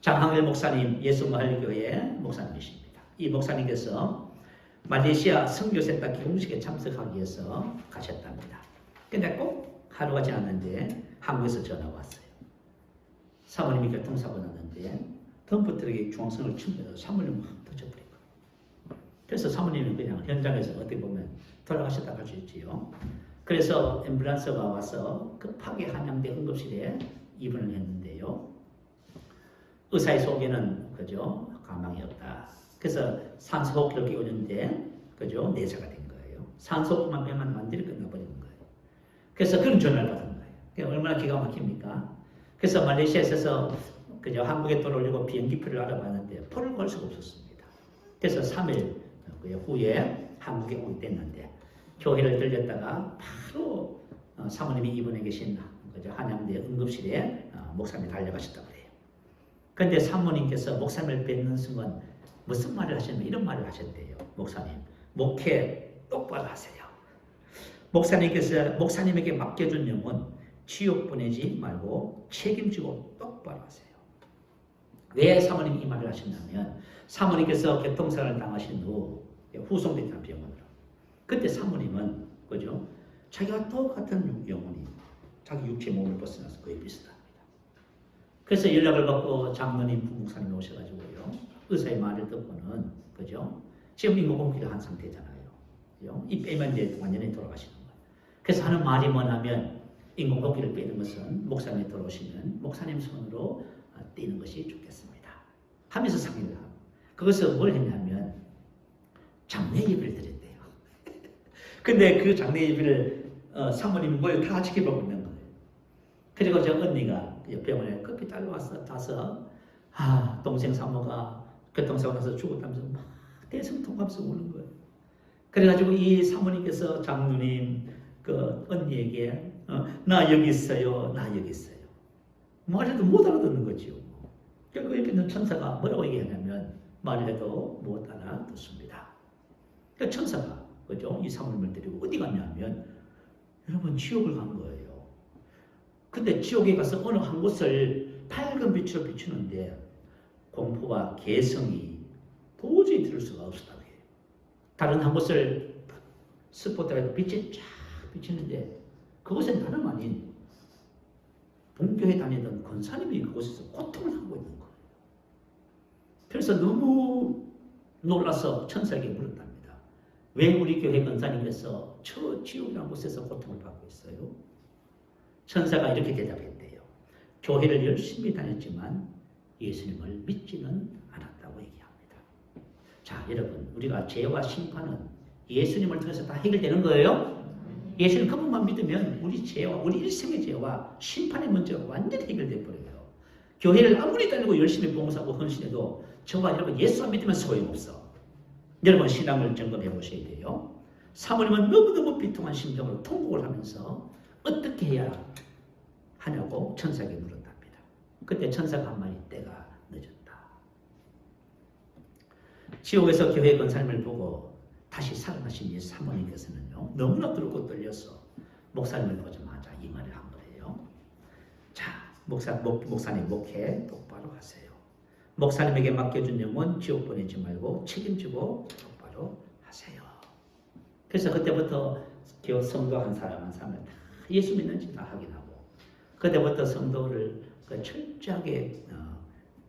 장항일 목사님, 예수마을교회 목사님이십니다. 이 목사님께서 말레이시아 선교센터 개공식에 참석하기 위해서 가셨답니다. 근데 꼭 하루가 지났는데 한국에서 전화가 왔어요. 사모님이 교통사고 났는데 덤프트럭이 중앙선을 치면서 사모님을 확 터져버린 거예요. 그래서 사모님이 그냥 현장에서 어떻게 보면 돌아가셨다고 할 수 있지요. 그래서 앰뷸런스가 와서 급하게 한양대 응급실에 입원을 했는데요. 의사의 소개는 그죠? 가망이 없다. 그래서 산소호흡기를 끼우는데 그죠? 내사가 된 거예요. 산소호흡만 빼면 완전히 끝나버리는 거예요. 그래서 그런 전화를 받은 거예요. 얼마나 기가 막힙니까? 그래서 말레이시아에서 그죠? 한국에 돌아오려고 비행기표를 알아봤는데 표를 걸 수가 없었습니다. 그래서 3일 후에 한국에 오게 됐는데 교회를 들렸다가 바로 사모님이 입원해 계신 한양대 응급실에 목사님이 달려가셨다고 그래요. 그런데 사모님께서 목사님을 뵙는 순간 무슨 말을 하셨냐면 이런 말을 하셨대요. 목사님, 목회 똑바로 하세요. 목사님께서 목사님에게 맡겨준 영혼 지옥 보내지 말고 책임지고 똑바로 하세요. 왜 사모님이 이 말을 하셨냐면 사모님께서 교통사고를 당하신 후 후송됐다는 병원으로. 그때 사모님은 그죠? 자기와 똑같은 영혼이 자기 육체 몸을 벗어나서 거의 비슷합니다. 그래서 연락을 받고 장로님 부목사님이 오셔가지고요. 의사의 말을 듣고는 그죠? 지금 인공호흡기를 한 상태잖아요. 그죠? 이 빼면 이제 완전히 돌아가시는 거예요. 그래서 하는 말이 뭐냐면 인공호흡기를 빼는 것은 목사님이 돌아오시면 목사님 손으로 떼는 것이 좋겠습니다. 하면서 상의를 하고 그것을 뭘 했냐면 장례 예배를 드렸대요. 근데 그 장례 예배를 사모님이 뭘 다 지켜보고 있는 거예요. 그리고 저 언니가 병원에 급히 달려와서 가서 동생 사모가 교통사고 나서 죽었다면서 막 대성통하면서 우는 거예요. 그래가지고 이 사모님께서 장로님 그 언니에게 나 여기 있어요, 나 여기 있어요. 말해도 못 알아듣는 거지요. 결국 옆에 있는 천사가 뭐라고 얘기하냐면 말을 해도 못 알아듣습니다. 그 천사가 그죠? 이 사모님을 데리고 어디 갔냐면 여러분 지옥을 간 거예요. 근데 지옥에 가서 어느 한 곳을 밝은 빛으로 비추는데 공포와 개성이 도저히 들을 수가 없었다고 해요. 다른 한 곳을 스포트라이트 빛이 쫙 비치는데 그곳엔 다름 아닌 본교회 다니던 권사님이 그곳에서 고통을 하고 있는 거예요. 그래서 너무 놀라서 천사에게 물었답니다. 왜 우리 교회 권사님께서 저 지옥이라는 곳에서 고통을 받고 있어요? 천사가 이렇게 대답했대요. 교회를 열심히 다녔지만 예수님을 믿지는 않았다고 얘기합니다. 자, 여러분, 우리가 죄와 심판은 예수님을 통해서 다 해결되는 거예요? 예수님 그분만 믿으면 우리 죄와 우리 일생의 죄와 심판의 문제가 완전히 해결돼 버려요. 교회를 아무리 다니고 열심히 봉사하고 헌신해도 저와 여러분 예수만 믿으면 소용없어. 여러분 신앙을 점검해 보셔야 돼요. 사모님은 너무너무 비통한 심정으로 통곡을 하면서 어떻게 해야 하냐고 천사에게 물었답니다. 그때 천사가 한 말이 때가 늦었다. 지옥에서 교회 권사님을 보고 다시 살아나신 이 사모님께서는요 너무나 들고 떨려서 목사님을 보자마자 이 말을 한 거예요. 자, 목사님 목회 똑바로 하세요. 목사님에게 맡겨준 영혼 지옥 보내지 말고 책임지고 똑바로 하세요. 그래서 그때부터 성도 한 사람 한 사람을 다 예수 믿는지 다 확인하고 그때부터 성도를 철저하게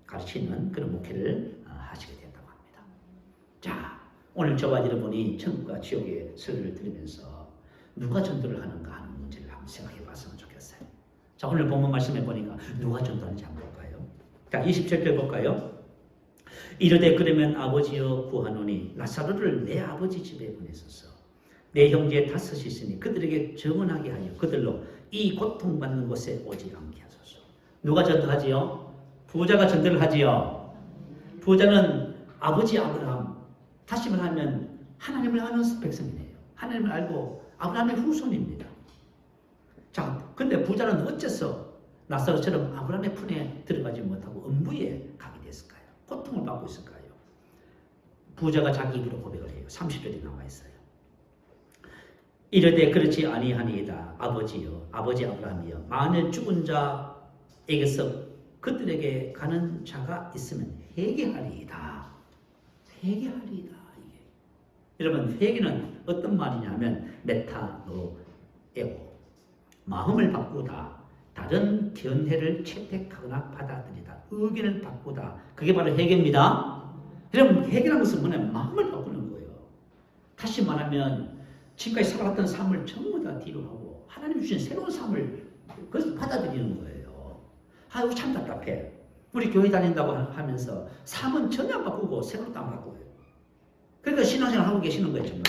가르치는 그런 목회를 하시게 된다고 합니다. 자, 오늘 저와 여러분이 천국과 지옥의 설교를 들으면서 누가 전도를 하는가 하는 문제를 한번 생각해 봤으면 좋겠어요. 자, 오늘 본문 말씀해 보니까 누가 전도하는지 한번 볼까요? 자, 27절 볼까요? 이르되 그러면 아버지여 구하노니 라사로를 내 아버지 집에 보내소서. 내 형제 다섯이 있으니 그들에게 정언하게 하여 그들로 이 고통받는 곳에 오지 않게 하소서. 누가 전도하지요? 부자가 전도를 하지요. 부자는 아버지 아브라함, 다시 말하면 하나님을 아는 백성이네요. 하나님을 알고 아브라함의 후손입니다. 자, 근데 부자는 어째서 나사로처럼 아브라함의 품에 들어가지 못하고 음부에 가게 됐을까요? 고통을 받고 있을까요? 부자가 자기 입으로 고백을 해요. 30절이 나와 있어요. 이르되 그렇지 아니하니이다. 아버지여, 아버지 아브라함이여, 만일 죽은 자에게서 그들에게 가는 자가 있으면 회개하리이다. 회개하리이다. 이게. 여러분, 회개는 어떤 말이냐면 메타노에고, 마음을 바꾸다, 다른 견해를 채택하거나 받아들이다, 의견을 바꾸다. 그게 바로 회개입니다. 여러분, 회개라는 것은 뭐냐면 마음을 바꾸는 거예요. 다시 말하면 지금까지 살아왔던 삶을 전부 다 뒤로 하고 하나님 주신 새로운 삶을 그것을 받아들이는 거예요. 아이고 참 답답해. 우리 교회 다닌다고 하면서 삶은 전혀 안 바꾸고 새로운 안 바꾸고요. 그러니까 신앙생활 하고 계시는 거예요. 정말.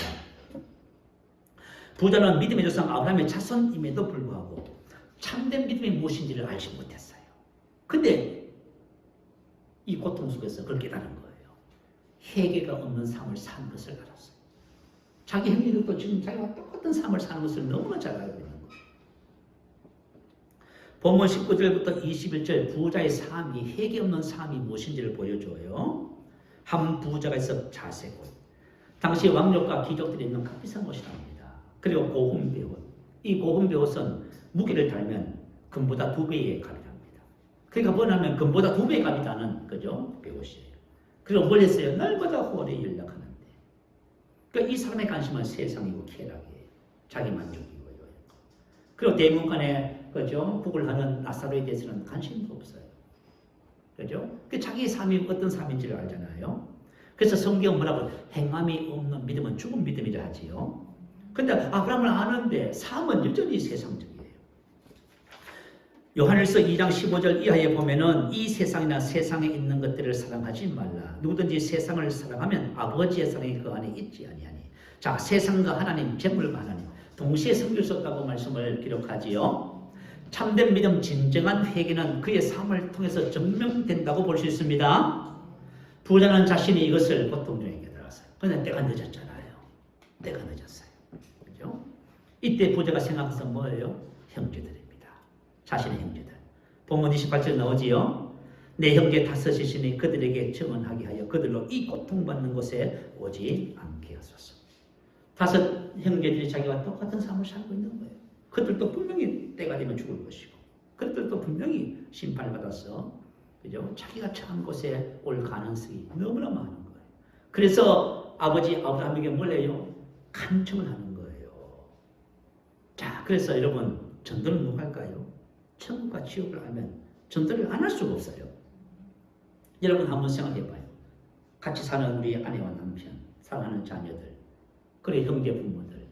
부자는 믿음의 조상 아브라함의 자손임에도 불구하고 참된 믿음이 무엇인지를 알지 못했어요. 근데 이 고통 속에서 그걸 깨달은 거예요. 회개가 없는 삶을 산 것을 알았어요. 자기 형님들도 지금 자기와 똑같은 똑같은 삶을 사는 것을 너무나 잘 알고 있는 거예요. 본문 19절부터 21절 부자의 삶이 회개 없는 삶이 무엇인지를 보여줘요. 한 부자가 있어 자세고 당시 왕족과 귀족들이 있는 값비싼 옷이랍니다. 그리고 고운 베옷. 이 고운 베옷은 무게를 달면 금보다 2배의 값이랍니다. 그러니까 뭐냐면 금보다 2배의 값이 나는 그죠? 베옷이에요. 그리고 뭘 했어요? 날마다 호를 연락하는데. 그러니까 이 사람의 관심은 세상이고 쾌락이에요. 자기 만족이고요. 그리고 대문간에 그죠? 국을 하는 나사로에 대해서는 관심도 없어요. 그죠? 그 자기의 삶이 어떤 삶인지를 알잖아요. 그래서 성경은 뭐라고 행함이 없는 믿음은 죽은 믿음이라 하지요. 근데 아브라함을 아는데 삶은 여전히 세상적이에요. 요한일서 2장 15절 이하에 보면은 이 세상이나 세상에 있는 것들을 사랑하지 말라. 누구든지 세상을 사랑하면 아버지의 사랑이 그 안에 있지 아니하니. 자, 세상과 하나님, 재물과 하나님 동시에 섬길 수 없다고 말씀을 기록하지요. 참된 믿음, 진정한 회개는 그의 삶을 통해서 증명된다고 볼 수 있습니다. 부자는 자신이 이것을 보통 중에 깨달았어요. 그런데 때가 늦었잖아요. 때가 늦었어요. 그죠? 이때 부자가 생각해서 뭐예요? 형제들입니다. 자신의 형제들. 본문 28절 나오지요. 내 형제 5이시니 그들에게 증언하게 하여 그들로 이 고통받는 곳에 오지 않게 하소서. 5 형제들이 자기와 똑같은 삶을 살고 있는 거예요. 그들도 분명히 때가 되면 죽을 것이고 그들도 분명히 심판을 받아서 그죠? 자기가 처한 곳에 올 가능성이 너무나 많은 거예요. 그래서 아버지 아브라함에게 뭘 해요? 간청을 하는 거예요. 자, 그래서 여러분 전도는 누가 할까요? 천국과 지옥을 알면 전도를 안 할 수가 없어요. 여러분 한번 생각해 봐요. 같이 사는 우리 아내와 남편, 사랑하는 자녀들, 그리고 형제 부모들,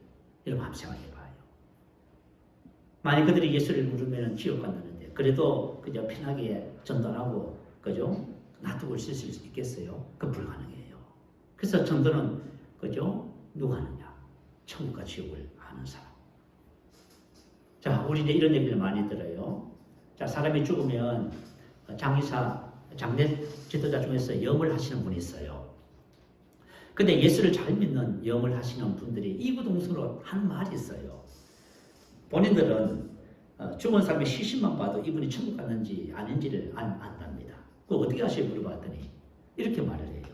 여러분 한번 생각해 봐요. 만약 그들이 예수를 물으면 지옥 간다는데 그래도 그저 편하게 전도하고 그죠? 놔두고 있을 수 있겠어요? 그건 불가능해요. 그래서 전도는 그죠? 누가 하느냐? 천국과 지옥을 아는 사람. 자, 우리 이제 이런 얘기를 많이 들어요. 자, 사람이 죽으면 장의사, 장례 지도자 중에서 염을 하시는 분이 있어요. 근데 예수를 잘 믿는 염을 하시는 분들이 이구동성으로 하는 말이 있어요. 본인들은 죽은 사람의 시신만 봐도 이분이 천국 갔는지 아닌지를 안답니다. 그거 어떻게 하시고 물어봤더니 이렇게 말을 해요.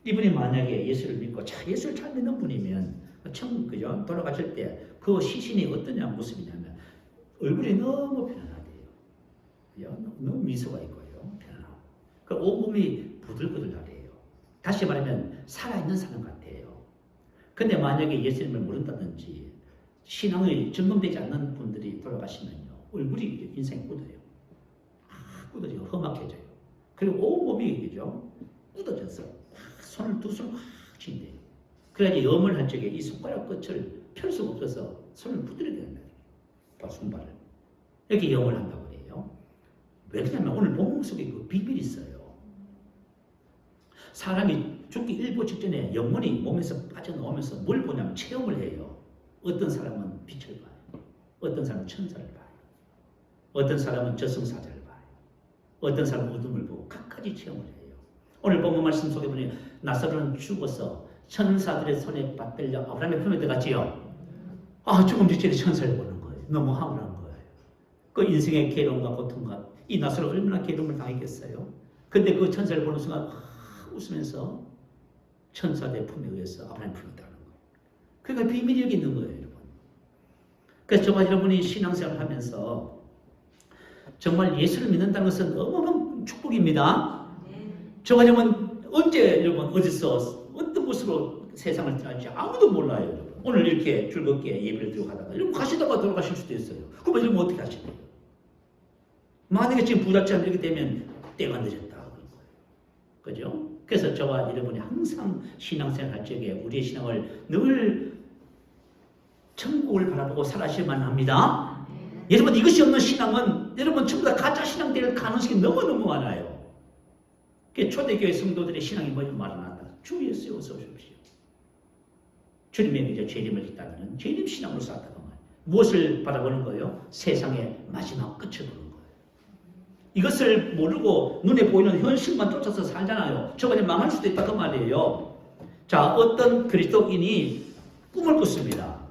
이분이 만약에 예수를 믿고 예수를 잘 믿는 분이면 천국 그죠? 돌아가실 때 그 시신이 어떠냐 모습이냐면 얼굴이 너무 편안하대요. 너무 미소가 있고요. 편안하고. 그 온몸이 부들부들하대요. 다시 말하면 살아있는 사람 같아요. 근데 만약에 예수님을 모른다든지 신앙이 점검되지 않는 분들이 돌아가시면요. 얼굴이 인생이 굳어요. 굳어져요. 험악해져요. 그리고 온몸이 그죠? 굳어져서 손을 두 손을 확 쥔대요. 그래야지 염을 할 적에 이 손가락 끝을 펼 수가 없어서 손을 부드러야 된다. 손발을. 이렇게 염을 한다고 그래요. 왜 그러냐면 오늘 본문 속에 그 비밀이 있어요. 사람이 죽기 일보 직전에 영혼이 몸에서 빠져나오면서 뭘 보냐면 체험을 해요. 어떤 사람은 빛을 봐요. 어떤 사람은 천사를 봐요. 어떤 사람은 저승사자를 봐요. 어떤 사람은 어둠을 보고 각가지 체험을 해요. 오늘 본문 말씀 속에 보니 나사로는 죽어서 천사들의 손에 받들려 아브라함의 품에 들어갔지요. 죽음 직전에 천사를 보는 거예요. 너무 황홀한 거예요. 그 인생의 괴로움과 고통과 이 나사로 얼마나 괴로움을 당했겠어요. 근데 그 천사를 보는 순간 웃으면서 천사들의 품에 의해서 아브라함의 품에 들어가는 거예요. 그러니까 비밀이 여기 있는 거예요, 여러분. 그래서 저와 여러분이 신앙생활을 하면서 정말 예수를 믿는다는 것은 어마어마한 축복입니다. 저와 여러분 언제 여러분 어디서 어떤 모습으로 세상을 떠날지 아무도 몰라요, 여러분. 오늘 이렇게 즐겁게 예배를 드리고 하다가 여러분 가시다가 돌아가실 수도 있어요. 그러면 여러분 어떻게 하시나요? 만약에 지금 부잣집 이렇게 되면 때가 늦었다 그런 거예요. 그죠? 그래서 저와 여러분이 항상 신앙생활 할 적에 우리의 신앙을 늘 천국을 바라보고 살아야만 합니다. 여러분 이것이 없는 신앙은 여러분 전부 다 가짜 신앙 될 가능성이 너무너무 많아요. 초대교회 성도들의 신앙이 뭐냐 말아놨다. 주 예수 어서 오십시오. 주님의 이제 재림을 기다리는 재림 신앙으로 살았다고 말이에요. 무엇을 바라보는 거예요? 세상의 마지막 끝을 보는 거예요. 이것을 모르고 눈에 보이는 현실만 쫓아서 살잖아요. 저번에 망할 수도 있다 그 말이에요. 자, 어떤 그리스도인이 꿈을 꿨습니다.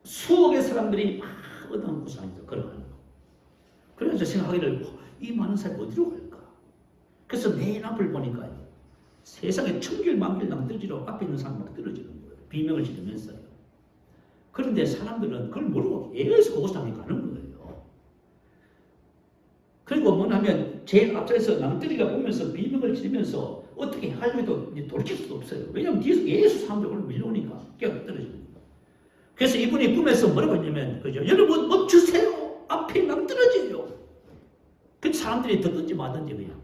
수억의 사람들이 막 어떤 구상에서 걸어가는 거. 그래서 생각하기를 이 많은 사람이 어디로 갈까? 그래서 맨 앞을 보니까 세상에 천길만길 낭떠러지로 앞에 있는 사람 막 떨어지는 거예요. 비명을 지르면서요. 그런데 사람들은 그걸 모르고 계속 그곳을 향해 가는 거예요. 그리고 뭐냐면 제일 앞자리에서 낭떠러지가 보면서 비명을 지르면서 어떻게 하려고 해도 돌이킬 수도 없어요. 왜냐하면 뒤에서 계속 사람들이 밀려오니까 깨어 떨어지는 거예요. 그래서 이분이 꿈에서 뭐라고 했냐면, 그죠? 여러분 멈추세요. 앞에 낭떠러지요. 그 사람들이 듣든지 마든지 그냥.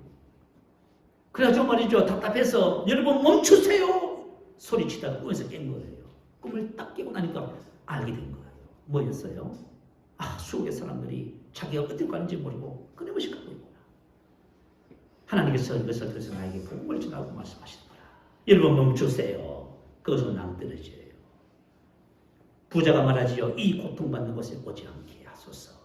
그래가지고 말이죠. 답답해서 여러분 멈추세요. 소리치다가 꿈에서 깬 거예요. 꿈을 딱 깨고 나니까 알게 된 거예요. 뭐였어요? 아, 수억의 사람들이 자기가 어디로 가는지 모르고 끊임없이 가고 있구나. 하나님께서 이것을 그래서 나에게 복음을 전하고 말씀하시는 거라. 여러분 멈추세요. 그것은 낭떠러지예요. 부자가 말하지요. 이 고통받는 것에 오지 않게 하소서.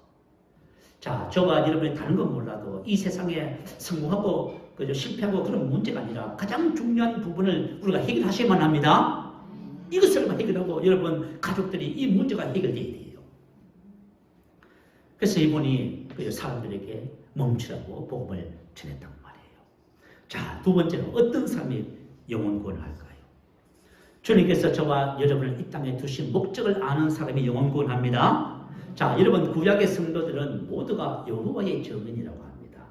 자, 저와 여러분이 다른 건 몰라도 이 세상에 성공하고 그저 실패하고 그런 문제가 아니라 가장 중요한 부분을 우리가 해결하셔야만 합니다. 이것을만 해결하고 여러분 가족들이 이 문제가 해결돼야 돼요. 그래서 이분이 사람들에게 멈추라고 복음을 전했단 말이에요. 자, 두 번째로 어떤 사람이 영혼 구원을 할까요? 주님께서 저와 여러분을 이 땅에 두신 목적을 아는 사람이 영혼 구원합니다. 자, 여러분 구약의 성도들은 모두가 여호와의 증인이라고 합니다.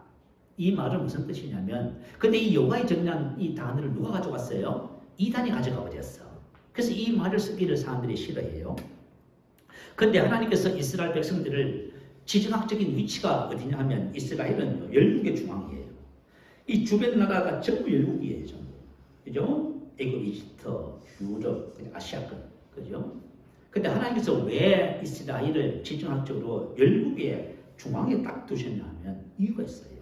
이 말은 무슨 뜻이냐면, 근데 이 여호와의 증인이라는 이 단어를 누가 가져갔어요? 이단이 가져가 버렸어. 그래서 이 말을 쓰기를 사람들이 싫어해요. 근데 하나님께서 이스라엘 백성들을 지정학적인 위치가 어디냐 하면 이스라엘은 열국의 중앙이에요. 이 주변 나라가 전부 열국이에요. 전부. 그죠? 애굽, 이집트, 유럽, 아시아권. 그죠? 근데 하나님께서 왜 이스라엘을 지정학적으로 열국의 중앙에 딱 두셨냐 하면 이유가 있어요.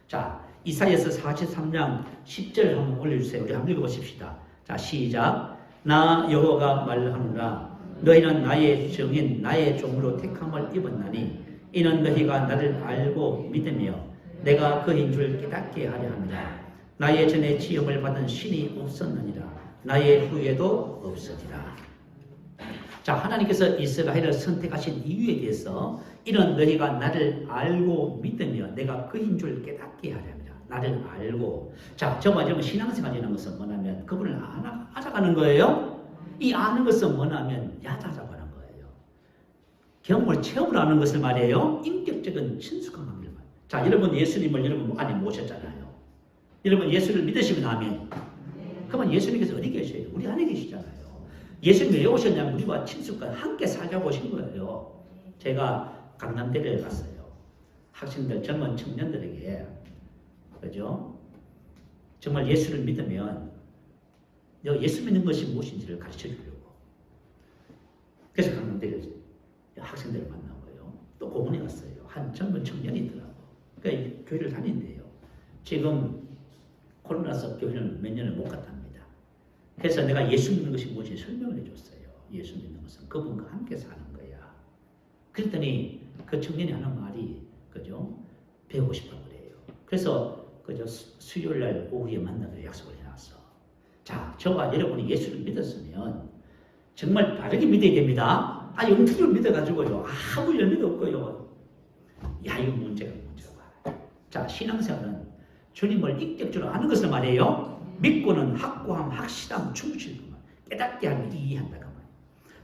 자, 이사야서 43장 10절 한번 올려주세요. 우리 한번 읽어보십시다. 자, 시작. 나 여호와가 말하노라. 너희는 나의 정인 나의 종으로 택함을 입었나니 이는 너희가 나를 알고 믿으며 내가 그인 줄 깨닫게 하려 합니다. 나의 전에 지음을 받은 신이 없었느니라. 나의 후에도 없으리라. 자, 하나님께서 이스라엘을 선택하신 이유에 대해서 이런 너희가 나를 알고 믿으며 내가 그인 줄 깨닫게 하려 합니다. 나를 알고. 자, 저와 여러분 신앙생활이라는 것은 뭐냐면 그분을 알아가는 거예요. 이 아는 것은 뭐냐면 야자자고 하는 거예요. 경험을 체험을 하는 것을 말이에요. 인격적인 친숙한 관계를 말이에요. 자, 여러분 예수님을 여러분 안에 모셨잖아요. 여러분 예수를 믿으시면 아멘. 그러면 예수님께서 어디 계셔요? 우리 안에 계시잖아요. 예수님이 왜 오셨냐면 우리와 친숙한 함께 살자고 오신 거예요. 제가 강남대를 갔어요. 학생들, 젊은 청년들에게 그죠? 정말 예수를 믿으면 예수 믿는 것이 무엇인지를 가르쳐 주려고. 그래서 강남대를 학생들을 만나고요. 또 고문에 갔어요. 한 젊은 청년이 있더라고. 그러니까 교회를 다닌대요. 지금 코로나서 교회는 몇 년을 못 갔답니다. 그래서 내가 예수 믿는 것이 무엇인지 설명을 해줬어요. 예수 믿는 것은 그분과 함께 사는 거야. 그랬더니 그 청년이 하는 말이 그죠? 배우고 싶다고 그래요. 그래서 그저 수요일 날 오후에 만나기로 약속을 해놨어. 자, 저와 여러분이 예수를 믿었으면 정말 바르게 믿어야 됩니다. 아, 영적으로 믿어가지고요. 아무 열매도 없고요. 야, 이거 문제가. 자, 신앙생활은 주님을 인격적으로 아는 것을 말해요. 믿고는 확고함, 확실함, 충실함, 깨닫게 하면 이해한다고 말이에요.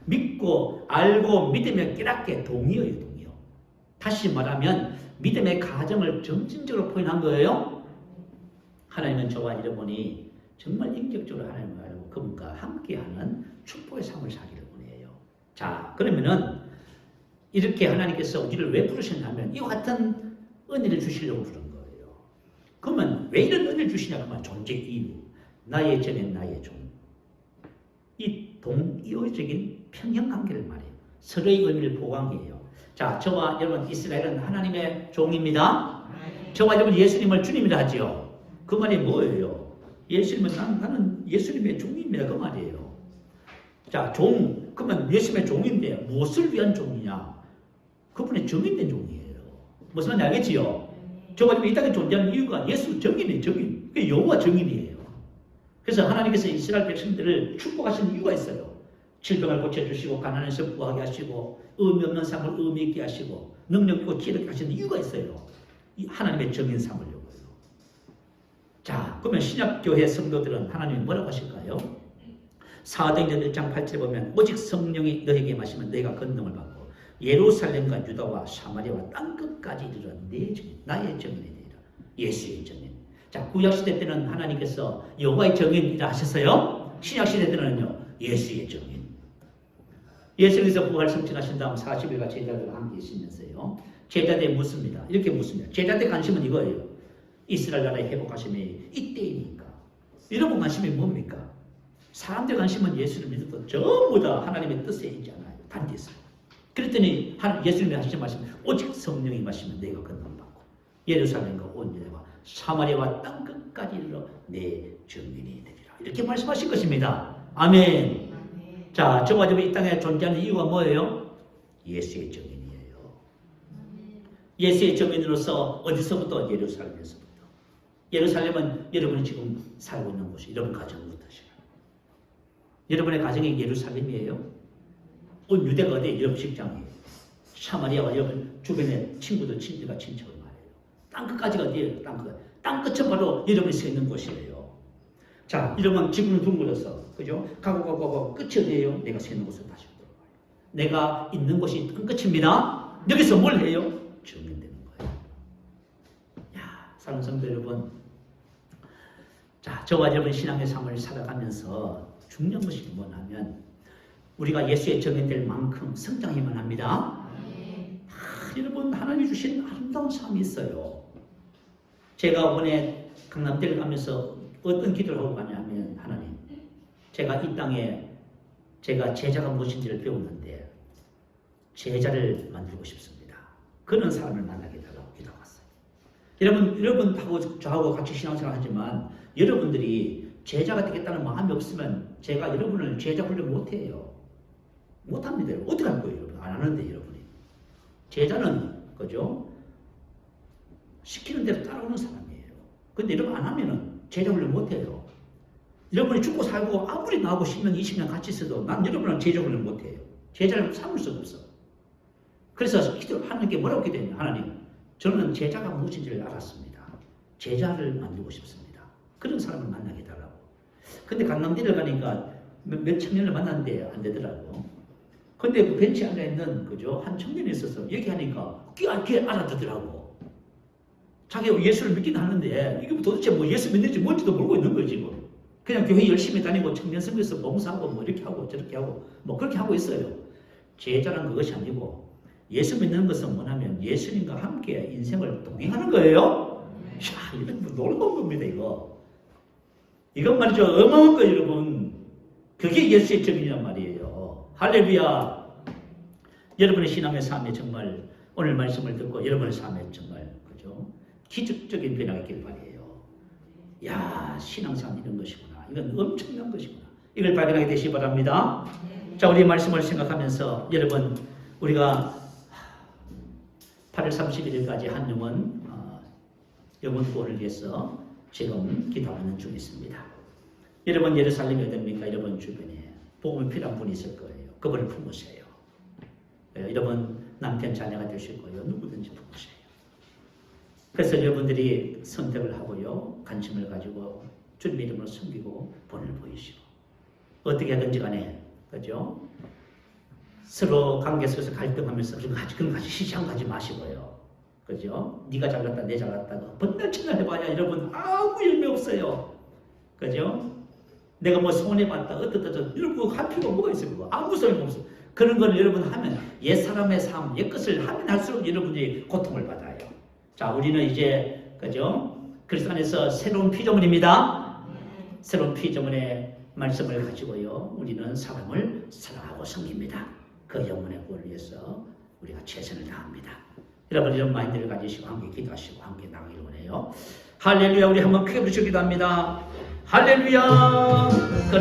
믿고 알고 믿으며 깨닫게 동의어요, 동의어. 다시 말하면 믿음의 가정을 점진적으로 표현한 거예요. 하나님은 저와 여러분이 정말 인격적으로 하나님을 알고 그분과 함께하는 축복의 삶을 살기를 원해요. 자, 그러면은 이렇게 하나님께서 우리를 왜 부르셨냐면 이와 같은 은혜를 주시려고 부른 거예요. 그러면 왜 이런 은혜를 주시냐고 하면 존재 이유. 나의 전엔 나의 종. 이 동이어적인 평형관계를 말해요. 서로의 의미를 보강해요. 자, 저와 여러분 이스라엘은 하나님의 종입니다. 저와 여러분 예수님을 주님이라 하지요. 그 말이 뭐예요? 예수님은 나는 예수님의 종입니다. 그 말이에요. 자, 종. 그러면 예수님의 종인데 무엇을 위한 종이냐? 그분의 정인된 종이에요. 무슨 말인지 알겠지요? 저가 이 땅에 존재하는 이유가 예수 정인이에요. 정인. 그게 여호와 정인이에요. 그래서 하나님께서 이스라엘 백성들을 축복하신 이유가 있어요. 질병을 고쳐주시고 가난해서 부하게 하시고 의미 없는 삶을 의미 있게 하시고 능력 있고 지혜 있게 하시는 이유가 있어요. 이 하나님의 정인 삼으려고요. 자, 그러면 신약교회 성도들은 하나님이 뭐라고 하실까요? 사도행전 1장 8절에 보면 오직 성령이 너에게 마시면 너희가 권능을 받고 예루살렘과 유다와 사마리아와 땅끝까지 이르러 내 정인, 나의 정인이 되리라. 예수의 정인. 자, 구약시대 때는 하나님께서 여호와의 정인이라 하셨어요. 신약시대 때는요, 예수의 정인. 예수님께서 부활 성취하신 다음 40일간 제자들과 함께 있으면서요, 제자들이 묻습니다. 이렇게 묻습니다. 제자들의 관심은 이거예요. 이스라엘 나라의 회복하심이 이때이니까. 여러분 관심이 뭡니까? 사람들 관심은 예수를 믿어도 전부 다 하나님의 뜻에 있잖아요. 단지에서. 그랬더니 예수님이 하신 말씀, 오직 성령이 마시면 내가 권능을 받고 예루살렘과 온 유대와 사마리아와 땅끝까지 이르러 내 정인이 되리라. 이렇게 말씀하신 것입니다. 아멘. 자, 저와 여러분이 이 땅에 존재하는 이유가 뭐예요? 예수의 정인이에요. 예수의 정인으로서 어디서부터? 예루살렘에서부터. 예루살렘은 여러분이 지금 살고 있는 곳이 여러분 가정부터시고, 여러분의 가정이 예루살렘이에요. 온 유대가 어디에? 여러분 직장이에요. 사마리아와 여러분 주변의 친구들, 친지가 친척을 말해요. 땅끝까지가 어디에요? 땅끝은 바로 여러분이 서 있는 곳이에요. 자, 여러분 지금은 둥글어서, 그죠? 가고 끝이 어디에요? 내가 서 있는 곳으로 다시 돌아가요. 내가 있는 곳이 끝입니다. 여기서 뭘 해요? 정인되는 거예요. 야, 사랑하는 성도 여러분, 자, 저와 여러분 신앙의 삶을 살아가면서 중요한 것이 뭐냐면 우리가 예수의 정인될 만큼 성장해야만 합니다. 여러분 하나님이 주신 아름다운 삶이 있어요. 제가 이번에 강남대를 가면서 어떤 기도를 하고 가냐면, 하나님, 제가 이 땅에 제가 제자가 무엇인지를 배웠는데 제자를 만들고 싶습니다. 그런 사람을 만나게 달라고 기도하고 왔어요. 여러분하고 저하고 같이 신앙생활 하지만 여러분들이 제자가 되겠다는 마음이 없으면 제가 여러분을 제자 훈련 못해요. 못합니다. 어떻게 할 거예요, 여러분? 안 하는데, 여러분이. 제자는, 그죠? 시키는 대로 따라오는 사람이에요. 근데 여러분 안 하면은 제자 훈련 못해요. 여러분이 죽고 살고 아무리 나하고 10년, 20년 같이 있어도 난 여러분은 제자 훈련 못해요. 제자를 삼을 수가 없어. 그래서 기도하는 게 뭐라고 기도했냐? 하나님, 저는 제자가 무엇인지를 알았습니다. 제자를 만들고 싶습니다. 그런 사람을 만나게 해달라고. 근데 강남대를 가니까 몇 청년을 만났는데 안 되더라고. 근데 그 벤치에 앉아있는, 그죠? 한 청년이 있어서 얘기하니까 귀 알아듣더라고. 자기가 예수를 믿긴 하는데 이게 도대체 뭐 예수 믿는지 뭔지도 모르고 있는 거예요, 지금. 그냥 교회 열심히 다니고 청년선교에서 봉사하고 뭐 이렇게 하고 저렇게 하고 뭐 그렇게 하고 있어요. 제자란 그것이 아니고 예수 믿는 것은 뭐냐면 예수님과 함께 인생을 동행하는 거예요. 야, 이건 뭐 놀라운 겁니다, 이거. 이건 말이죠. 어마어마한 거예요, 여러분. 그게 예수의 정인이란 말이에요. 할렐루야. 여러분의 신앙의 삶에 정말 오늘 말씀을 듣고 여러분의 삶에 정말, 그죠? 기적적인 변화가 있길 바라요. 야, 신앙생활 이런 것이구나. 이건 엄청난 것이구나. 이걸 발견하게 되시기 바랍니다. 자, 우리 말씀을 생각하면서 여러분, 우리가 8월 31일까지 한 영혼 구원을 위해서 지금 기도하는 중에 있습니다. 여러분 예루살렘이 어딥니까? 여러분 주변에 복음이 필요한 분이 있을 거예요. 그분을 품으세요. 여러분 남편 자녀가 되실 거예요. 누구든지 품으세요. 그래서 여러분들이 선택을 하고요, 관심을 가지고 주님 이름으로 섬기고 본을 보이시고 어떻게 하든지 간에, 그죠? 서로 관계 속에서 갈등하면서 그런 같이 시시한가지 마시고요, 그죠? 네가 잘났다, 내 잘났다고 번날치나 해봐야 여러분 아무 열매 없어요, 그죠? 내가 뭐 손해봤다, 어떻다, 이런 거 할 필요가 뭐가 있어요? 그거 아무 소용 없어. 그런 걸 여러분 하면 옛 사람의 삶, 옛 것을 하면 할수록 여러분이 고통을 받아요. 자, 우리는 이제, 그죠? 그리스도 안에서 새로운 피조물입니다. 새로운 피조물의 말씀을 가지고요, 우리는 사람을 사랑하고 섬깁니다. 그 영혼의 구원을 위해서 우리가 최선을 다합니다. 여러분 이런 마인드를 가지시고 함께 기도하시고 함께 나가기를 원해요. 할렐루야. 우리 한번 크게 부르시기도 합니다. 할렐루야.